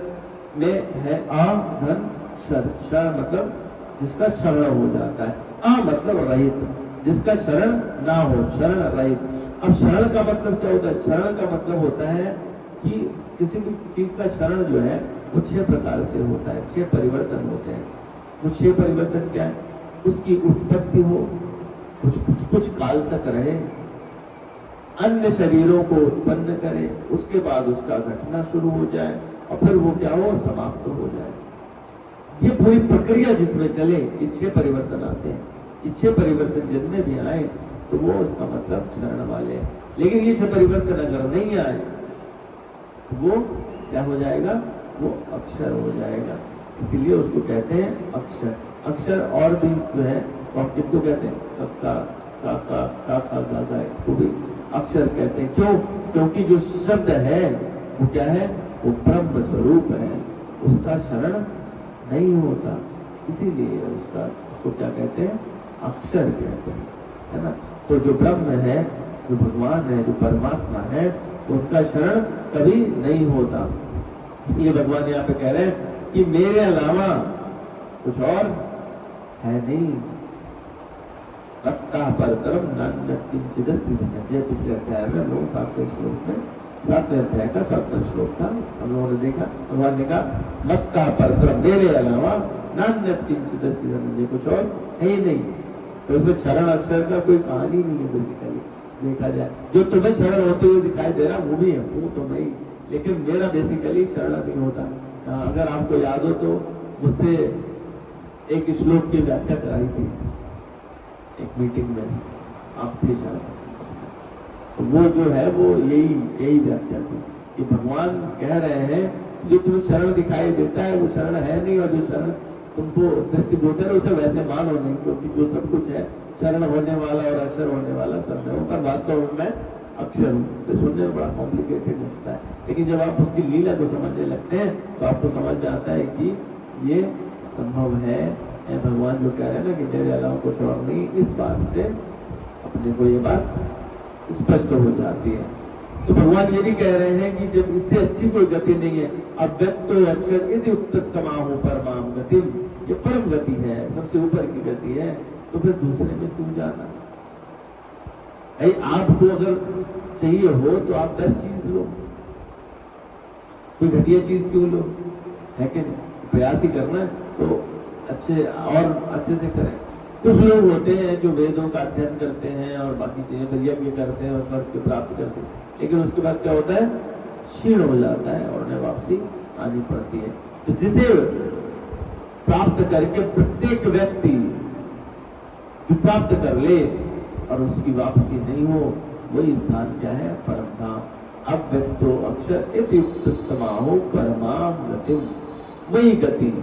में है अ धन क्षर। क्षर मतलब जिसका क्षरण हो जाता है, अ मतलब रहित, जिसका शरण ना हो, शरण रहित। अब शरण का मतलब क्या होता है? शरण का मतलब होता है कि किसी भी चीज का शरण जो है वो 6 प्रकार से होता है, 6 परिवर्तन होते हैं। वो 6 परिवर्तन क्या है? उसकी उत्पत्ति हो, कुछ काल तक रहे, अन्य शरीरों को उत्पन्न करे, उसके बाद उसका घटना शुरू हो जाए और फिर वो क्या हो? समाप्त हो जाए। ये पूरी प्रक्रिया जिसमें चले, ये 6 परिवर्तन आते हैं। ये 6 परिवर्तन जिनमें भी आए तो वो उसका मतलब शरण वाले हैं। लेकिन ये 6 परिवर्तन अगर नहीं आए तो वो क्या हो जाएगा? वो अक्षर हो जाएगा। इसीलिए उसको कहते हैं अक्षर। अक्षर और भी जो है तो हम किसको कहते हैं? कक्का, काका, काका, गागा को भी अक्षर कहते हैं। क्यों? क्योंकि जो शब्द है वो क्या है? वो ब्रह्म स्वरूप है, उसका शरण नहीं होता, इसीलिए उसको क्या कहते हैं? अक्षर कहते हैं, है ना। तो जो ब्रह्म है, जो भगवान है, जो परमात्मा है, उनका शरण कभी नहीं होता। इसलिए भगवान यहाँ पे कह रहे हैं कि मेरे अलावा कुछ और है नहीं। रक्ता परतरम नान्यत्किं सिद्धस्ति धन्यते। पिछले अध्याय में हम लोग 7वें श्लोक में, 7वें अध्याय का 7वां श्लोक था, हम लोगों ने देखा। भगवान ने कहा मत्ता परतरम, मेरे अलावा नान्यत्किं सिद्धस्ति धन्यते, कुछ और है ही नहीं। तो उसमें शरण अक्षर का कोई कहानी नहीं है। बेसिकली देखा जाए, जो तुम्हें शरण होते हुए दिखाई दे रहा वो भी है, वो तो नहीं, लेकिन मेरा बेसिकली शरण नहीं होता। अगर आपको याद हो तो मुझसे एक श्लोक की व्याख्या कराई थी एक मीटिंग में, आप थे शायद। तो वो जो है वो यही व्याख्या थी कि भगवान कह रहे हैं जो तुम्हें शरण दिखाई देता है वो शरण है नहीं, और जो शरण तुमको दृष्टिगोचर है उसे वैसे मानो नहीं, क्योंकि जो सब कुछ है शरण होने वाला और अक्षर होने वाला सब है, पर वास्तव में अक्षर हूँ। तो सुनने में बड़ा कॉम्प्लिकेटेड लगता है, लेकिन जब आप उसकी लीला को समझने लगते हैं तो आपको समझ में आता है कि ये संभव है। भगवान जो कह रहे हैं ना कि मेरे अलावा कुछ और नहीं, इस बात से अपने को ये बात स्पष्ट हो जाती है। तो भगवान ये भी कह रहे हैं कि जब इससे अच्छी कोई गति नहीं है, अव्यक्तो अक्षर यदि उत्तस्तमाहु परमाम गति, ये परम गति है, सबसे ऊपर की गति है, तो फिर दूसरे में क्यों जाना? आपको अगर चाहिए हो तो आप 10 चीज लो, कोई घटिया चीज क्यों लो? है कि नहीं? प्रयास ही करना है तो अच्छे से करें। कुछ लोग होते हैं जो वेदों का अध्ययन करते हैं और बाकी चीजें फिर यज्ञ करते हैं और स्वर्ग को प्राप्त करते हैं, लेकिन उसके बाद क्या होता है? क्षीण हो जाता है और उन्हें वापसी आनी पड़ती है। तो जिसे प्राप्त करके प्रत्येक व्यक्ति जो प्राप्त कर ले और उसकी वापसी नहीं हो, वही स्थान क्या है? परम धाम। अव्यक्तो अक्षर इति उत्तस्तमाहु परमाम गतिम, वही गति,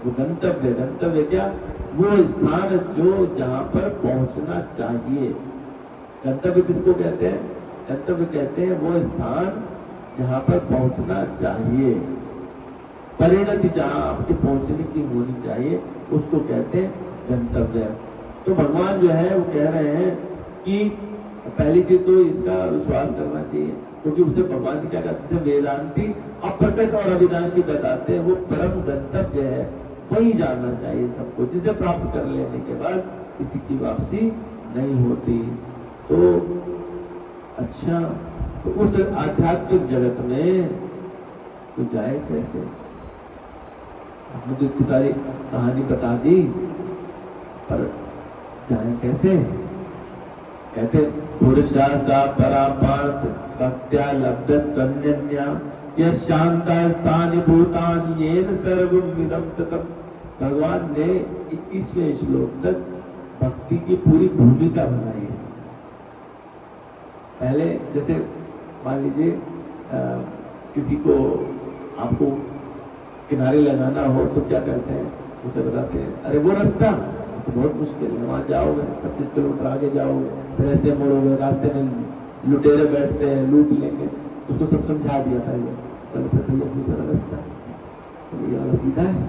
वो गंतव्य। गंतव्य क्या? वो स्थान जो जहां पर पहुंचना चाहिए। गंतव्य किसको कहते हैं? गंतव्य कहते हैं वो स्थान जहां पर पहुंचना चाहिए, परिणति जहां आपके पहुंचने की होनी चाहिए, उसको कहते हैं गंतव्य। तो भगवान जो है वो कह रहे हैं कि पहली चीज तो इसका विश्वास करना चाहिए, क्योंकि उसे भगवान की क्या कहते हैं? वेदांती अप्रकट और अविनाशी बताते हैं वो परम गंतव्य है, वही जानना चाहिए सबको, जिसे प्राप्त कर लेने के बाद किसी की वापसी नहीं होती। तो अच्छा, तो उस आध्यात्मिक जगत में तो जाए कैसे? आपने तो इतनी सारी कहानी बता दी, पर जाए कैसे? कहते पुरुषा सा परापार्थ भक्त्या लब्धस्तन्यन्या यशांता स्थानि भूतानि येन सर्वं इदं ततं। भगवान ने 21वें श्लोक तक भक्ति की पूरी भूमिका बनाई है। पहले जैसे मान लीजिए किसी को आपको किनारे लगाना हो तो क्या करते हैं? उसे बताते हैं अरे वो रास्ता तो बहुत मुश्किल है, वहां जाओगे 25 किलोमीटर आगे जाओगे, फिर ऐसे मोड़ोगे, रास्ते में लुटेरे बैठते हैं, लूट लेंगे। उसको सब समझा दिया पहले, फिर भैया दूसरा रास्ता, तो ये वाला सीधा है,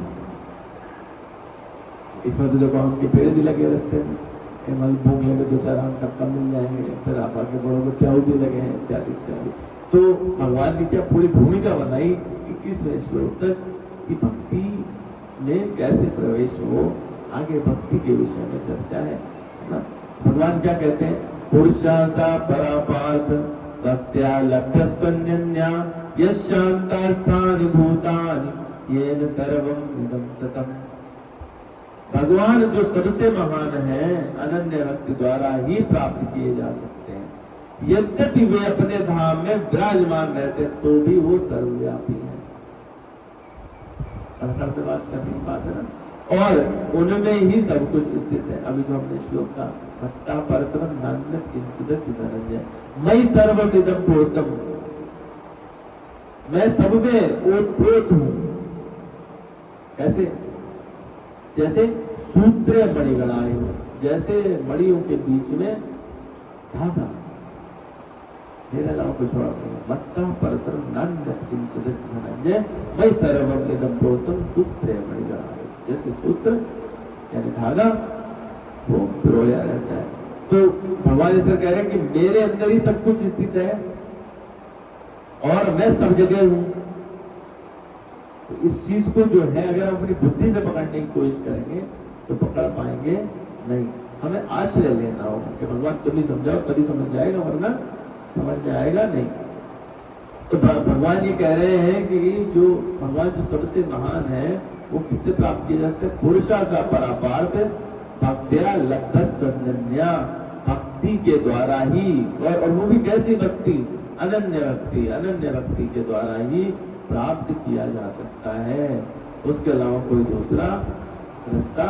इसमें तो देखो हमके पेड़ भी लगे रास्ते में, केवल भूख लगे दो चार आम टक्का मिल जाएंगे, फिर आप आगे बढ़ोगे प्याऊ भी लगे हैं इत्यादि इत्यादि। तो भगवान ने क्या पूरी भूमिका बनाई 21वें श्लोक तक कि भक्ति में कैसे प्रवेश हो, आगे भक्ति के विषय में चर्चा है ना। भगवान क्या कहते हैं, पुरुषा सा परापार्थ भक्त्या लभ्यस्पन्यन्या यशान्तास्थानि भूतानि येन सर्वं इदं ततम्। भगवान जो सबसे महान है, अनन्य भक्ति द्वारा ही प्राप्त किए जा सकते हैं। यद्यपि वे अपने धाम में विराजमान रहते तो भी वो सर्वव्यापी है, वास करने की बात है ना, और उनमें ही सब कुछ स्थित है। अभी जो हमने श्लोक का भक्ता परतरम नान्यत् किंचिदस्ति धनंजय मयि सर्वमिदं प्रोतम, मैं सब में ओतप्रोत हूं। कैसे? जैसे सूत्र मणिगणाय हो, जैसे मणियों के बीच में धागा, मेरे अलावा कुछ और नहीं। मत्ता परतरम नान्यत् किंचिदस्ति धनंजय मयि सर्वमिदं प्रोतम सूत्रे मणिगणाय। जैसे सूत्र यानी धागा वो पिरोया रहता है। तो भगवान ईश्वर कह रहे हैं कि मेरे अंदर ही सब कुछ स्थित है और मैं सब जगह हूं। तो इस चीज को जो है अगर हम अपनी बुद्धि से पकड़ने की कोशिश करेंगे तो पकड़ पाएंगे नहीं। हमें आश्रय लेना होगा कि भगवान तुम ही समझाओ तभी समझ जाएगा, वरना समझ में आएगा नहीं। तो भगवान ये कह रहे हैं कि जो भगवान जो सबसे महान है वो किससे प्राप्त किया जाता है, पुरुषा सा परापार्थ भक्त्या लब्धस्पन्यन्या, भक्ति के द्वारा ही, और वो भी कैसी भक्ति, अनन्य भक्ति, अनन्य भक्ति के द्वारा ही प्राप्त किया जा सकता है। उसके अलावा कोई दूसरा रास्ता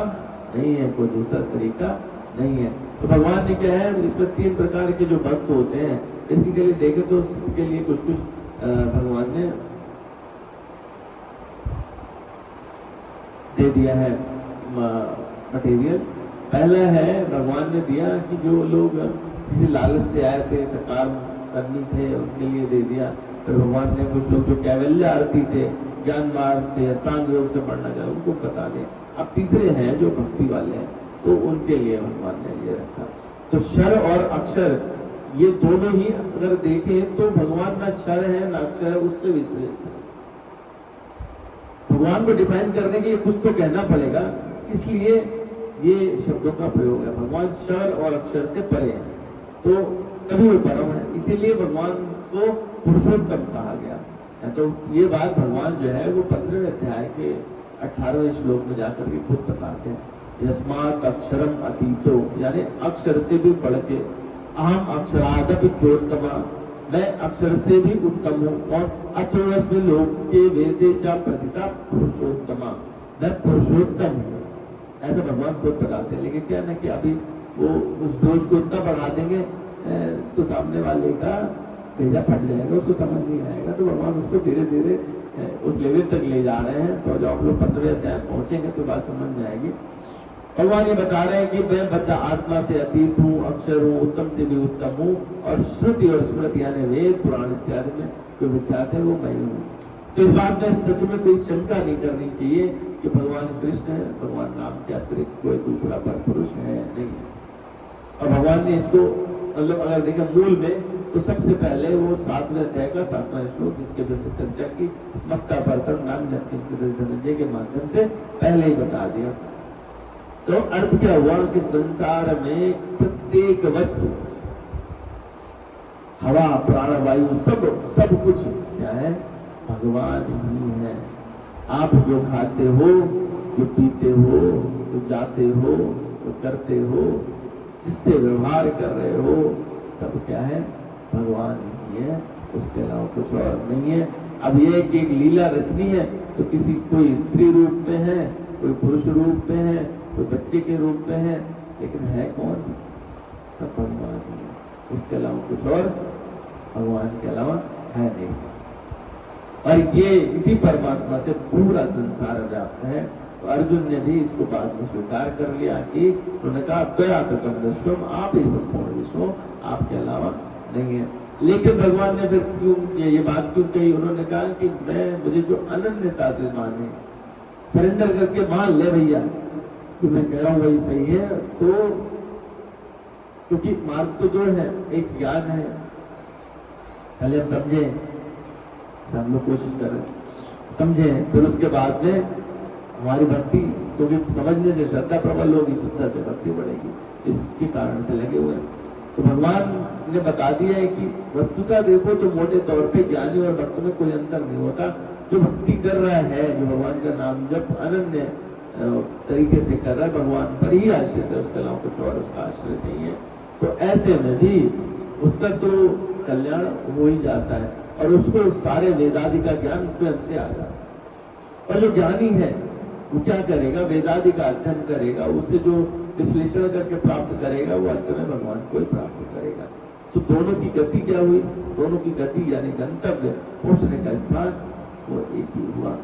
नहीं है, कोई दूसरा तरीका नहीं है। तो भगवान ने क्या है, इसमें 3 प्रकार के जो भक्त होते हैं, इसी के लिए देखे तो सबके लिए कुछ कुछ भगवान ने दे दिया है मटेरियल। पहला है भगवान ने दिया कि जो लोग किसी लालच से आए थे, सकार करनी थे, उनके लिए दे दिया। फिर भगवान ने कुछ लोग जो कैवल्यार्थी थे, ज्ञान मार्ग से अष्टांग योग से पढ़ना चाहे उनको बता दें। अब तीसरे हैं जो भक्ति वाले हैं, तो उनके लिए भगवान ने ये रखा। तो क्षर और अक्षर ये दोनों ही अगर देखें तो भगवान ना क्षर है ना अक्षर है, उससे भी श्रेष्ठ है। भगवान को डिफाइन करने के लिए कुछ तो कहना पड़ेगा, इसलिए ये शब्दों का प्रयोग है। भगवान क्षर और अक्षर से परे है, तो तभी वो परम है, इसीलिए भगवान को पुरुषोत्तम कहा गया है। तो ये बात भगवान जो है वो 15वें अध्याय के 18वें श्लोक में जाकर के खुद बताते हैं। यस्मात् अक्षरम अतीतो, यानी अक्षर से भी बढ़ के, अहम अक्षरादपि चोत्तमा, मैं अक्षर से भी उत्तम हूँ, और अतोऽस्मि लोके वेदे च प्रतिता पुरुषोत्तमा, मैं पुरुषोत्तम हूँ, ऐसा भगवान खुद बताते हैं। लेकिन क्या ना कि अभी वो उस दोष को इतना बढ़ा देंगे तो सामने वाले का भेजा फट जाएगा, उसको समझ नहीं आएगा। तो भगवान उसको धीरे धीरे उस लेवल तक ले जा रहे हैं। तो जब आप लोग 15वें अध्याय पहुंचेंगे तो बात समझ में आएगी। भगवान ये बता रहे हैं कि मैं बद्ध आत्मा से अतीत हूँ, अक्षर हूँ, उत्तम से भी उत्तम हूँ, और श्रुति और स्मृति यानी वेद पुराण इत्यादि में जो विख्यात है वो मैं ही हूँ। तो इस बात में सच में कोई शंका नहीं करनी चाहिए कि भगवान कृष्ण है, भगवान राम के अतिरिक्त कोई दूसरा पर पुरुष है नहीं। और भगवान ने इसको मतलब अगर देखें मूल में तो सबसे पहले वो 7वें अध्याय का 7वां श्लोक जिसके विषय चर्चा की, मत्ता परतरम नान्यत् किंचिदस्ति धनंजय के माध्यम से पहले ही बता दिया। तो अर्थ क्या हुआ कि संसार में प्रत्येक वस्तु, हवा प्राण वायु सब कुछ क्या है, भगवान ही है। आप जो खाते हो, जो पीते हो, जो जाते हो, जो करते हो, जिससे व्यवहार कर रहे हो, सब क्या है, भगवान ही है, उसके अलावा कुछ और नहीं है। अब ये कि एक लीला रचनी है तो किसी कोई स्त्री रूप में है, कोई पुरुष रूप में है, कोई बच्चे के रूप में है, लेकिन है कौन, सब भगवान ही है, उसके अलावा कुछ और भगवान के अलावा है नहीं। और ये इसी परमात्मा से पूरा संसार व्याप्त है। तो अर्जुन ने भी इसको बाद में स्वीकार कर लिया कि उन्होंने कहा त्वया ततं विश्वम, आप ही संपूर्ण विश्व, आपके अलावा नहीं है। लेकिन भगवान ने फिर क्यों ये बात क्यों कही, उन्होंने कहा कि मुझे जो अनन्यता से माने, सरेंडर करके मान ले भैया, कि मैं कह रहा हूं वही सही है, तो क्योंकि मार्ग तो दो है, एक ज्ञान है, पहले हम समझे, हम लोग कोशिश कर रहे हैं समझे, फिर उसके बाद में हमारी भक्ति, क्योंकि समझने से श्रद्धा प्रबल होगी, श्रद्धा से भक्ति बढ़ेगी, इसके कारण से लगे हुए हैं। तो भगवान ने बता दिया है कि वस्तुतः देखो तो मोटे तौर पे ज्ञानी और भक्त में कोई अंतर नहीं होता। जो भक्ति कर रहा है, जो भगवान का नाम जब अनन्य तरीके से कर रहा है, भगवान पर ही आश्रित है, उसके अलावा कुछ और उसका आश्रित नहीं है, तो ऐसे में भी उसका तो कल्याण हो ही जाता है और उसको सारे वेदादि का ज्ञान स्वयं से आ जाता है। और जो ज्ञानी है वो क्या करेगा, वेदादि का अध्ययन करेगा, उससे जो विश्लेषण करके प्राप्त करेगा वो अंत में भगवान को ही प्राप्त करेगा। तो दोनों की गति क्या हुई, दोनों की गति यानी गंतव्य पहुंचने का स्थान वो एक ही हुआ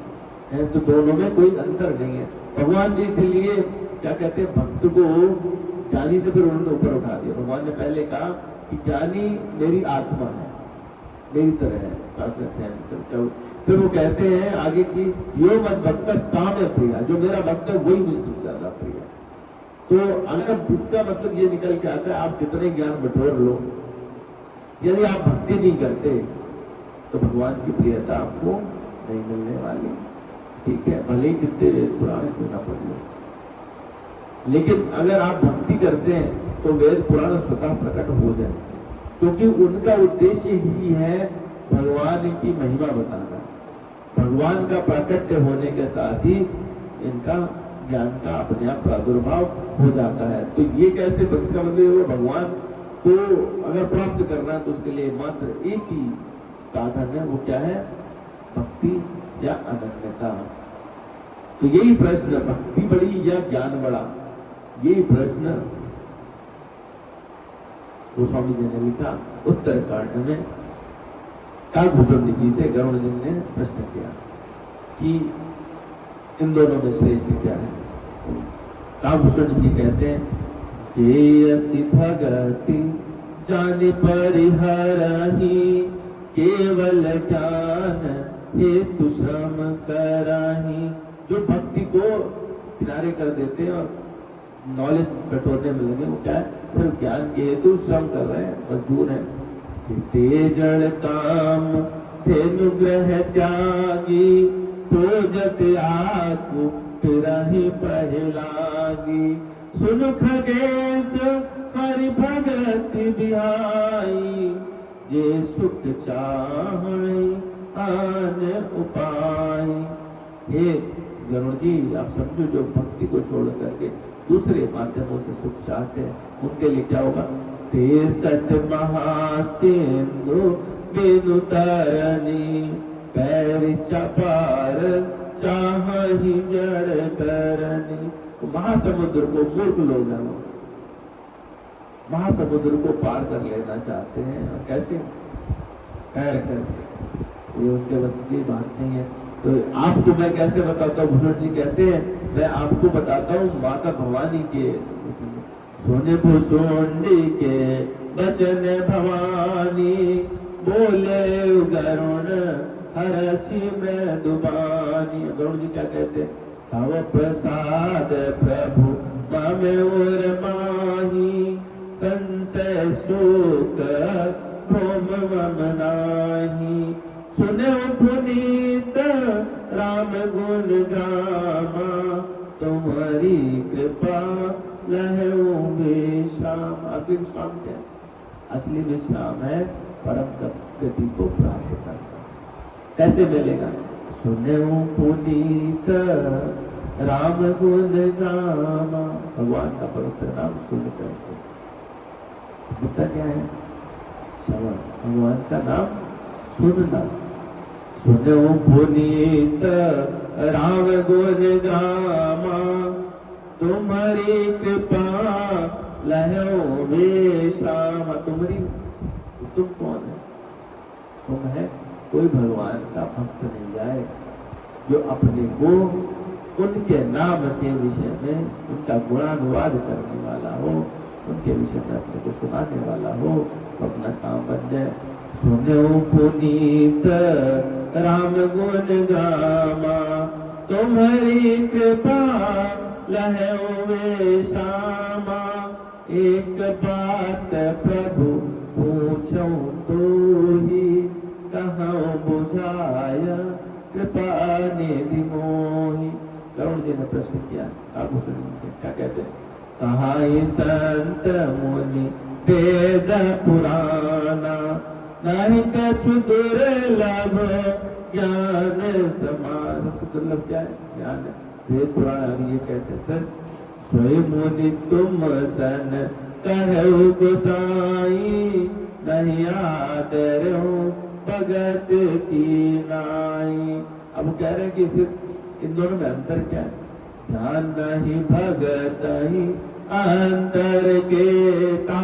है। तो दोनों में कोई अंतर नहीं है। भगवान जी इसीलिए क्या कहते हैं, भक्त को ज्ञानी से फिर उन्होंने ऊपर उठा दिया। भगवान ने पहले कहा कि ज्ञानी मेरी आत्मा है, मेरी तरह है, साथ रहते हैं। फिर वो कहते हैं आगे की यो मत भक्त साम्य प्रिया, जो मेरा भक्त है वही मुझे सबसे ज्यादा प्रिय है। तो अगर इसका मतलब ये निकल के आता है, आप कितने ज्ञान बटोर लो, यदि आप भक्ति नहीं करते तो भगवान की प्रियता आपको नहीं मिलने वाली। ठीक है, भले ही कितने वेद पुराण क्यों ना पढ़ लो, लेकिन अगर आप भक्ति करते हैं तो वेद पुराण स्वतः प्रकट हो जाए, क्योंकि उनका उद्देश्य ही है भगवान की महिमा बताना। भगवान का प्राकट्य होने के साथ ही इनका ज्ञान का अपने आप प्रादुर्भाव हो जाता है। तो ये कैसे, इसका मतलब भगवान को अगर प्राप्त करना है तो उसके लिए मात्र एक ही साधन है, वो क्या है, भक्ति या अनन्यता। तो यही प्रश्न, भक्ति बड़ी या ज्ञान बड़ा, यही प्रश्न गोस्वामी जी ने लिखा उत्तरकांड में। काकभूषण जी से गरुड़ जी ने प्रश्न किया कि इन दोनों में श्रेष्ठ क्या है। काकभूषण जी कहते हैं, जेयसी भगति जानि परिहरहि, केवल ज्ञान हेतु श्रम कराहि। जो भक्ति को किनारे कर देते हैं और नॉलेज बटोरने में लगे, वो क्या है, सिर्फ ज्ञान के हेतु श्रम कर रहे हैं, मजबूर है। चिते जड़ काम धेनुग्रह त्यागी, खोजत आकु फिरहि पहलागी। सुन खगेश हरि भगति बिहाई, जे सुख चाहै आन उपाय। हे गरुड़ जी, आप समझो, जो भक्ति को छोड़ करके दूसरे माध्यमों से सुख चाहते हैं, उनके लिए क्या होगा, 63 महासिंधु बिनु तरनी, पैर चपार चाहि जड़ करनी। तो महासमुद्र को, मूर्ख लोग हैं वो, महासमुद्र को पार कर लेना चाहते हैं, और कैसे, पैर करके, ये उनके बस की बात नहीं है। तो आपको मैं कैसे बताता हूँ, भूषण जी कहते हैं, मैं आपको बताता हूँ माता भवानी के सोने भुसुंडी के बचन भवानी, बोले गरुण हरसी मृदुबानी। गरुण जी क्या कहते हैं, तव प्रसाद प्रभु ममे और माही, संशय शोक भ्रम मम नाही। सुने पुनीत राम गुण गामा, तुम्हारी कृपा लहू विश्राम। असली विश्राम क्या है, असली विश्राम है परम गति को प्राप्त करना। कैसे मिलेगा, सुने पुनीत राम गुण गामा, भगवान का पवित्र नाम सुन करके। मुद्दा क्या है, श्रवण, भगवान का नाम सुनना। सुनो पुनीत राम गुण गामा, तुम्हारी कृपा लहो विश्राम। तुम्हारी, तुम कौन है, तुम है कोई भगवान का भक्त नहीं जाए जो अपने को उनके नाम के विषय में उनका गुणानुवाद करने वाला हो, उनके विषय में अपने को सुनाने वाला हो, तो अपना काम बन जाए। सुनो पुनीत राम गुण गामा, तुम्हारी कृपा लहौ वे श्यामा, एक बात प्रभु पूछो तो ही, कहाँ बुझाया कृपा निधि मोहि। करुण जी ने प्रश्न किया आभूषण जी से, क्या कहते हैं? कहाँ संत मुनि वेद पुराना, नहीं कछु दुर्लभ ज्ञान समान। दुर्लभ क्या है? ज्ञान है। वेद पुराण ये कहते थे, स्वयं मुनि तुम सन कहो गोसाई, नहीं आदर हो भगत की नाई। अब कह रहे हैं कि फिर इन दोनों में अंतर क्या है? ध्यान नहीं भगत ही अंतर के ता,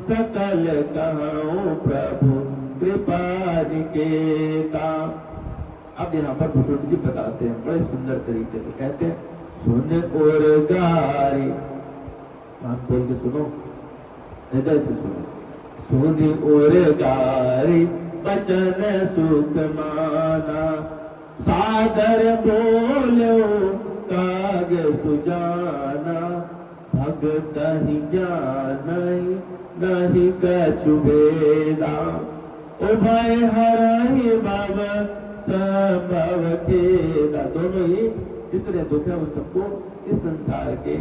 सकल कहो प्रभु कृपा निकेता। अब यहाँ पर भूषण जी बताते हैं बड़े सुंदर तरीके से, कहते हैं सुन और गारी, आप बोल के सुनो, हृदय से सुनो। सुन और गारी बचन सुख माना, सादर बोलो काग सुजाना, भगत ही ज्ञान नहीं कछु बेदा, उभय हरहि भव संभव खेदा। दोनों ही जितने दुख है उन सबको, इस संसार के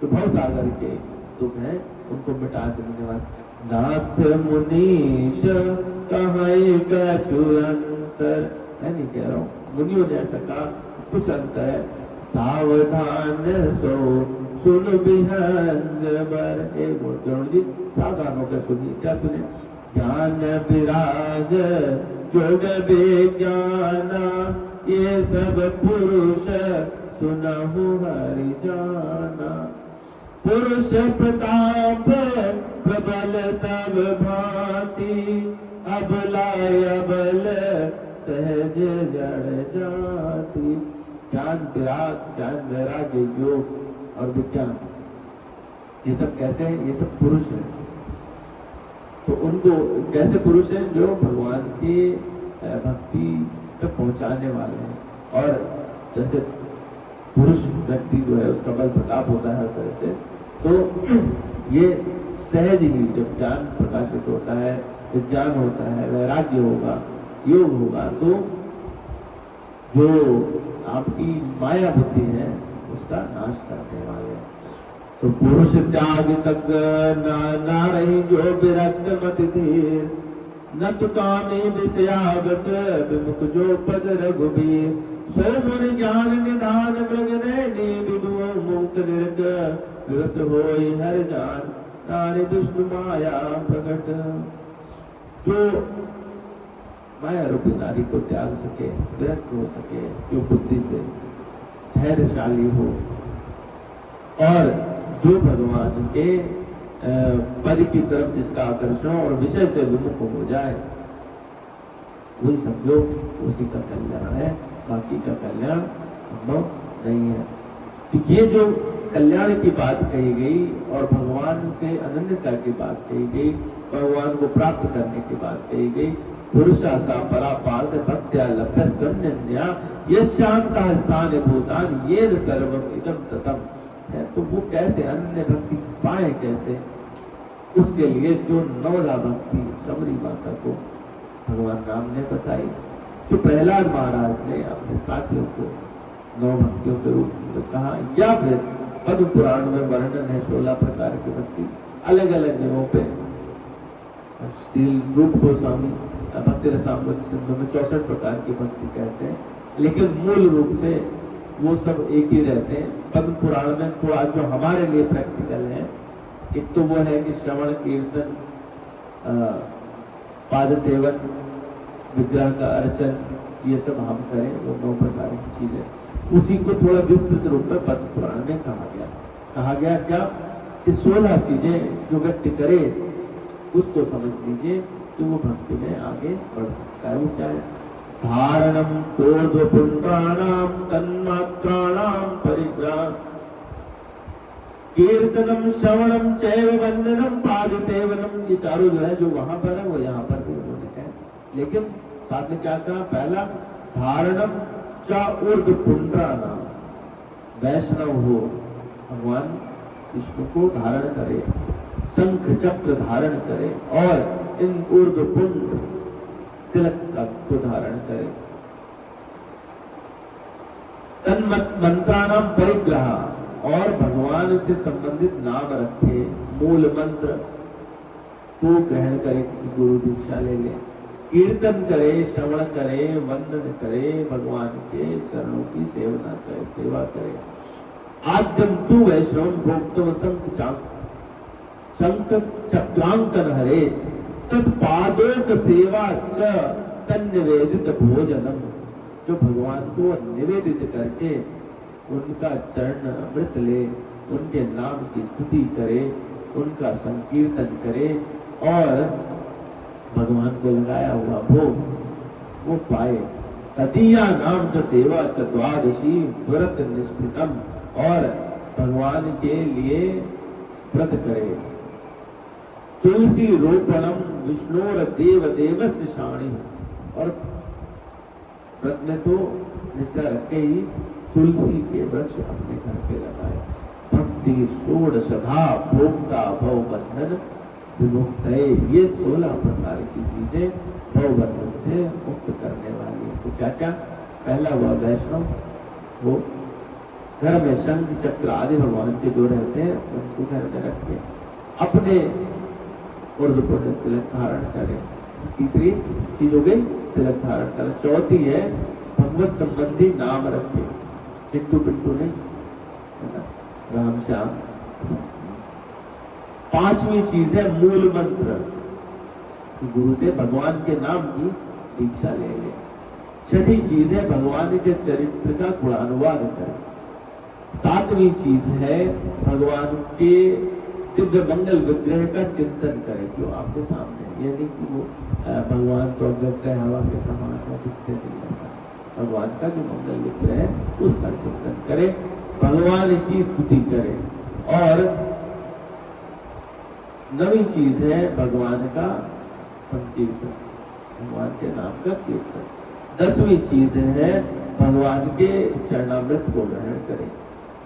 जो भव सागर के दुख है उनको मिटा देने वाले। नाथ मुनीश कहीं कछु अंतर, मैं नहीं कह रहा हूँ, मुनियों ने ऐसा कहा, कुछ अंतर है। सावधान सो सुन विहंग बर, एक गरुड़ जी सावधान होकर सुनिए। क्या सुने? ज्ञान विराग जोग विज्ञाना, ये सब पुरुष सुनहु हरि जाना। पुरुष प्रताप प्रबल सब भांति, अबलाय अबल सहज जड़ जाति। ज्ञान विराग, ज्ञान वैराग्य, योग और विज्ञान, ये सब कैसे हैं? ये सब पुरुष हैं। तो उनको कैसे पुरुष हैं? जो भगवान की भक्ति तक पहुंचाने वाले हैं। और जैसे पुरुष व्यक्ति जो है उसका बल प्रताप होता है हर तरह से, तो ये सहज ही जब ज्ञान प्रकाशित होता है, विज्ञान होता है, वैराग्य होगा, योग होगा, तो जो आपकी माया बुद्धि है उसका नाश करने वाले हैं। तो पुरुष त्याग सक ना रही जो विरक्त मति धीर, न तो कामी विषयावस विमुख जो पद रघुबीर। सो मुनि ज्ञान निधान मृग नैनी, विभु मुक्त निर्ग विवश होई हर जान, नारी विष्णु माया प्रकट। जो माया रूपी नारी को त्याग सके, विरक्त हो सके, जो बुद्धि से धैर्यशाली हो, और जो भगवान के पद की तरफ जिसका आकर्षण और विषय से विमुख हो जाए, वही समझो उसी का कल्याण है, बाकी का कल्याण संभव नहीं है। तो ये जो कल्याण की बात कही गई और भगवान से अनन्यता की बात कही गई, भगवान को प्राप्त करने की बात कही गई, पुरुषा सा परापार्थ भक्त्या लभ्यस्तन्यन्या यस्यान्तः स्थाने भूतानि येन सर्वम् इदं ततम् है। तो वो कैसे अन्य भक्ति पाए, कैसे? उसके लिए जो नवधा भक्ति सबरी माता को भगवान राम ने बताई, तो प्रहलाद महाराज ने अपने साथियों को नौ भक्तियों के रूप में कहा, या फिर पद्म पुराण में वर्णन है 16 प्रकार की भक्ति, अलग अलग जगहों पे। श्री रूप गोस्वामी भक्ति रसामृत सिंधु में 64 प्रकार की भक्ति कहते हैं, लेकिन मूल रूप से वो सब एक ही रहते हैं। पद्म पुराण में थोड़ा जो हमारे लिए प्रैक्टिकल है, एक तो वो है कि श्रवण कीर्तन, पाद सेवन, विग्रह का अर्चन, ये सब हम करें, वो 9 प्रकार की चीजें। उसी को थोड़ा विस्तृत रूप में पद्म पुराण में कहा गया क्या कि 16 चीजें जो व्यक्ति करे उसको समझ लीजिए तो वो भक्ति में आगे बढ़ सकता है। वो क्या है? धारणम चोर्ध्वपुंड्राणाम तन्मात्राणाम परिग्रह, कीर्तनम श्रवणम चैव वंदनम पाद सेवनम। ये चारों जो है, जो वहां पर है वो यहाँ पर भी उन्होंने कहा, लेकिन साथ में क्या कहा? पहला धारणम च ऊर्ध्वपुंड्राणाम, वैष्णव हो, भगवान विष्णु को धारण करे, शंख चक्र धारण करे और इन ऊर्ध्वपुंड तिलक को धारण करे। तन्मत मंत्राणाम परिग्रह, और भगवान से संबंधित नाम रखे, मूल मंत्र को ग्रहण करे, किसी गुरु दीक्षा ले ले, कीर्तन करे, श्रवण करे, वंदन करे, भगवान के चरणों की सेवा करे। आद्यम तु वैष्णव भोक्तम शंख चक्रांकन हरे तत्पादोक सेवा च तन्निवेदित भोजनम। जो भगवान को निवेदित करके उनका चरण अमृत ले, उनके नाम की स्तुति करे, उनका संकीर्तन करे और भगवान को लगाया हुआ भोग वो पाए। तदीया नाम च सेवा च द्वादशी व्रत निष्ठितम, और भगवान के लिए व्रत करे। तुलसी रोपणम विष्णुर देव देवस्य शाणी, और व्रत में तो निष्ठा रखे ही तुलसी के वृक्ष अपने घर पे लगाए। भक्ति षोडशधा भोक्ता भव बंधन विमुक्त, ये 16 प्रकार की चीजें भव बंधन से मुक्त करने वाली है। तो क्या क्या? पहला हुआ वैष्णव, वो घर में शंख चक्र आदि भगवान के जो रहते हैं उनको घर में रखे, अपने ऊर्ध्वपुंड तिलक धारण करें। तीसरी चीज हो गई तिलक धारण करें। चौथी है भगवत संबंधी नाम रखे, चिट्टू पिट्टू नहीं, राम श्याम। पांचवी चीज है मूल मंत्र, गुरु से भगवान के नाम की दीक्षा ले ले। छठी चीज है भगवान के चरित्र का गुणानुवाद करें। सातवीं चीज है भगवान के दिव्य मंगल विग्रह का चिंतन करें जो आपके सामने है। यानी कि वो भगवान तो अव्यक्त है, हवा के समान है, दिखते नहीं ऐसा। भगवान का जो मंगल विग्रह है उसका चिंतन करें, भगवान की स्तुति करें। और नवीं चीज है भगवान का संकीर्तन, भगवान के नाम का कीर्तन। 10वीं चीज है भगवान के चरणामृत को ग्रहण करें।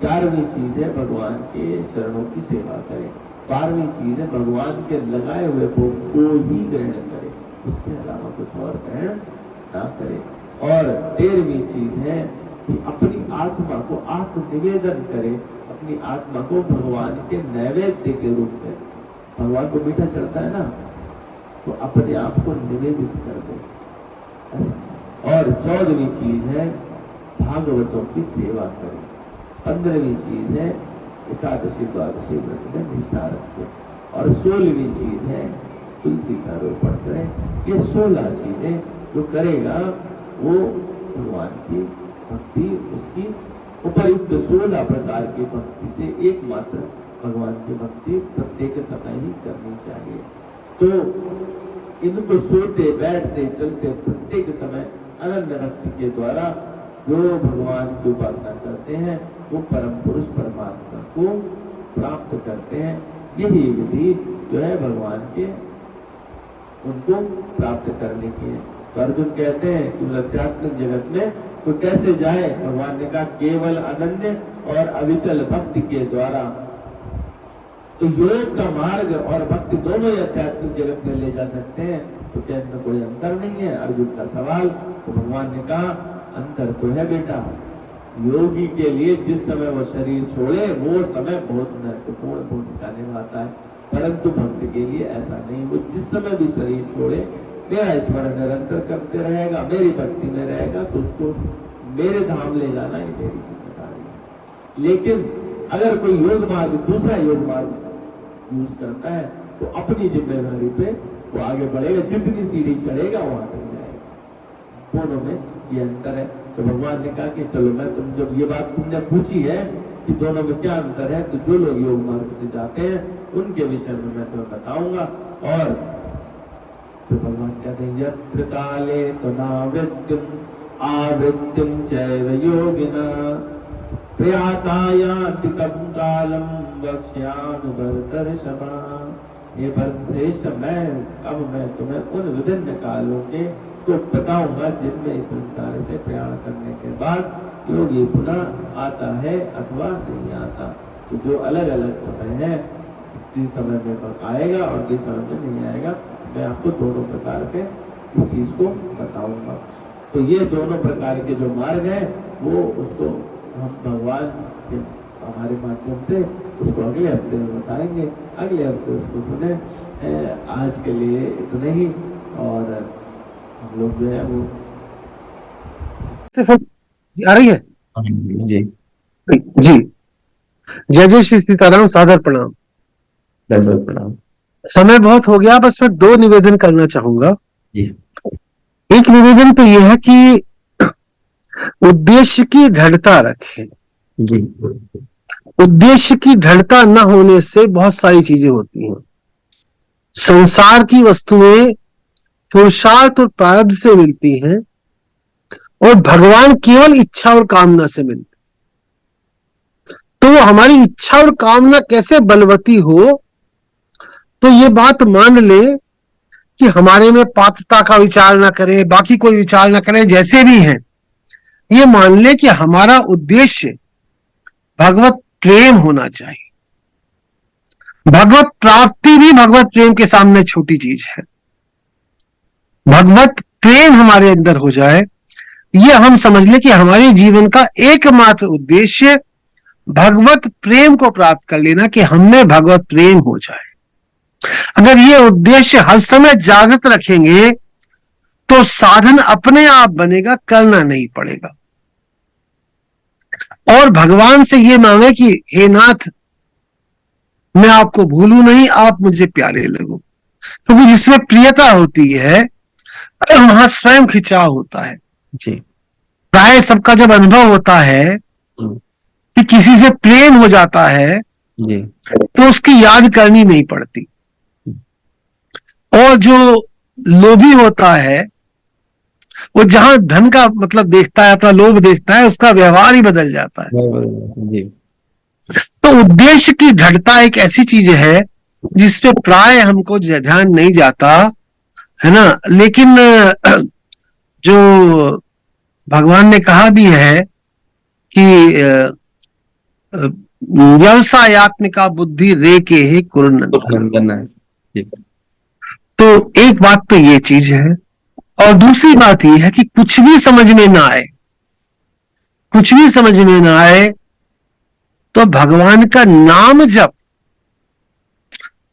11वीं चीज है भगवान के चरणों की सेवा करें। 12वीं चीज है भगवान के लगाए हुए भोग को ही ग्रहण करें, उसके अलावा कुछ और ग्रहण ना करें। और 13वीं चीज है कि अपनी आत्मा को आत्मनिवेदन करें, अपनी आत्मा को भगवान के नैवेद्य के रूप में, भगवान को मीठा चढ़ता है ना, तो अपने आप को निवेदित कर दे। और 14वीं चीज है भागवतों की सेवा करें। 15वीं चीज है एकादशी द्वादशी व्रत में निष्ठा रखें। और 16वीं चीज है तुलसी का रोपण करें। ये 16 चीजें जो करेगा वो भगवान की भक्ति, उसकी उपयुक्त 16 प्रकार की भक्ति से एकमात्र भगवान की भक्ति प्रत्येक समय ही करनी चाहिए। तो इनको सोते बैठते चलते प्रत्येक समय अनन्य भक्ति के द्वारा जो भगवान की उपासना करते हैं वो परम पुरुष परमात्मा को प्राप्त करते हैं। यही विधि जो है भगवान के उनको प्राप्त करने की है। तो अर्जुन कहते हैं कि आध्यात्मिक जगत में तो कैसे जाए? भगवान ने कहा केवल अनन्य और अविचल भक्ति के द्वारा। तो योग का मार्ग और भक्ति दोनों ही आध्यात्मिक जगत में ले जा सकते हैं। तो क्या इनमें कोई अंतर नहीं है? अर्जुन का सवाल। तो भगवान ने कहा अंतर तो है बेटा। योगी के लिए जिस समय वो शरीर छोड़े वो समय बहुत महत्वपूर्ण भूमिका निभाता है, परंतु भक्त के लिए ऐसा नहीं। वो जिस समय भी शरीर छोड़े मेरा स्मरण निरंतर करते रहेगा, मेरी भक्ति में रहेगा, तो उसको मेरे धाम ले जाना ही मेरी जिम्मेदारी है। लेकिन अगर कोई योग मार्ग दूसरा योग मार्ग यूज करता है तो अपनी जिम्मेदारी पे वो आगे बढ़ेगा, जितनी सीढ़ी चढ़ेगा वहां तक जाएगा। दोनों में ये अंतर है। तो भगवान ने कहा कि चलो मैं तुम जब ये बात तुमने पूछी है कि दोनों में क्या अंतर है, तो जो लोग योग मार्ग से जाते हैं उनके विषय में मैं तुम्हें बताऊंगा। और तो भगवान कहते हैं यत्र काले तो नावृत्तिम आवृत्तिम चैव योगिना प्रयातायाति तम कालम वक्ष्यामि भरतर्षभा। ये भरत श्रेष्ठ मैं तुम्हें उन विभिन्न कालों के तो बताऊंगा जिनमें इस संसार से प्रयाण करने के बाद योगी पुनः आता है अथवा नहीं आता। तो जो अलग अलग समय है, किस समय में आएगा और किस समय में नहीं आएगा, मैं आपको दोनों प्रकार से इस चीज को बताऊंगा। तो ये दोनों प्रकार के जो मार्ग हैं वो उसको हम भगवान के हमारे माध्यम से उसको अगले हफ्ते में बताएंगे। अगले हफ्ते उसको सुने। आज के लिए इतना ही, और हम लोग जो है वो आ रही है जी जी। जय जय श्री सीताराम, सादर प्रणाम। प्रणाम समय बहुत हो गया, बस मैं 2 निवेदन करना चाहूंगा जी। एक निवेदन तो यह है कि उद्देश्य की दृढ़ता रखें। जी उद्देश्य की दृढ़ता न होने से बहुत सारी चीजें होती हैं। संसार की वस्तुएं पुरुषार्थ और प्रारब्ध से मिलती हैं और भगवान केवल इच्छा और कामना से मिलते। तो हमारी इच्छा और कामना कैसे बलवती हो, तो ये बात मान ले कि हमारे में पात्रता का विचार ना करें, बाकी कोई विचार ना करें, जैसे भी हैं, ये मान ले कि हमारा उद्देश्य भगवत प्रेम होना चाहिए। भगवत प्राप्ति भी भगवत प्रेम के सामने छोटी चीज है। भगवत प्रेम हमारे अंदर हो जाए, ये हम समझ ले कि हमारे जीवन का एकमात्र उद्देश्य भगवत प्रेम को प्राप्त कर लेना, कि हमें भगवत प्रेम हो जाए। अगर ये उद्देश्य हर समय जागृत रखेंगे तो साधन अपने आप बनेगा, करना नहीं पड़ेगा। और भगवान से ये मांगे कि हे नाथ, मैं आपको भूलूं नहीं, आप मुझे प्यारे लगो। क्योंकि जिसमें प्रियता होती है वहां स्वयं खिंचाव होता है। जी प्राय सबका जब अनुभव होता है कि किसी से प्रेम हो जाता है जी तो उसकी याद करनी नहीं पड़ती। और जो लोभी होता है वो जहां धन का मतलब देखता है, अपना लोभ देखता है, उसका व्यवहार ही बदल जाता है। जी तो उद्देश्य की दृढ़ता एक ऐसी चीज है जिसपे प्राय हमको ध्यान नहीं जाता है ना। लेकिन जो भगवान ने कहा भी है कि व्यवसायत्मिका बुद्धि रे के ही कुरुनंदन। तो एक बात तो ये चीज है, और दूसरी बात ये है कि कुछ भी समझ में ना आए, कुछ भी समझ में ना आए तो भगवान का नाम जप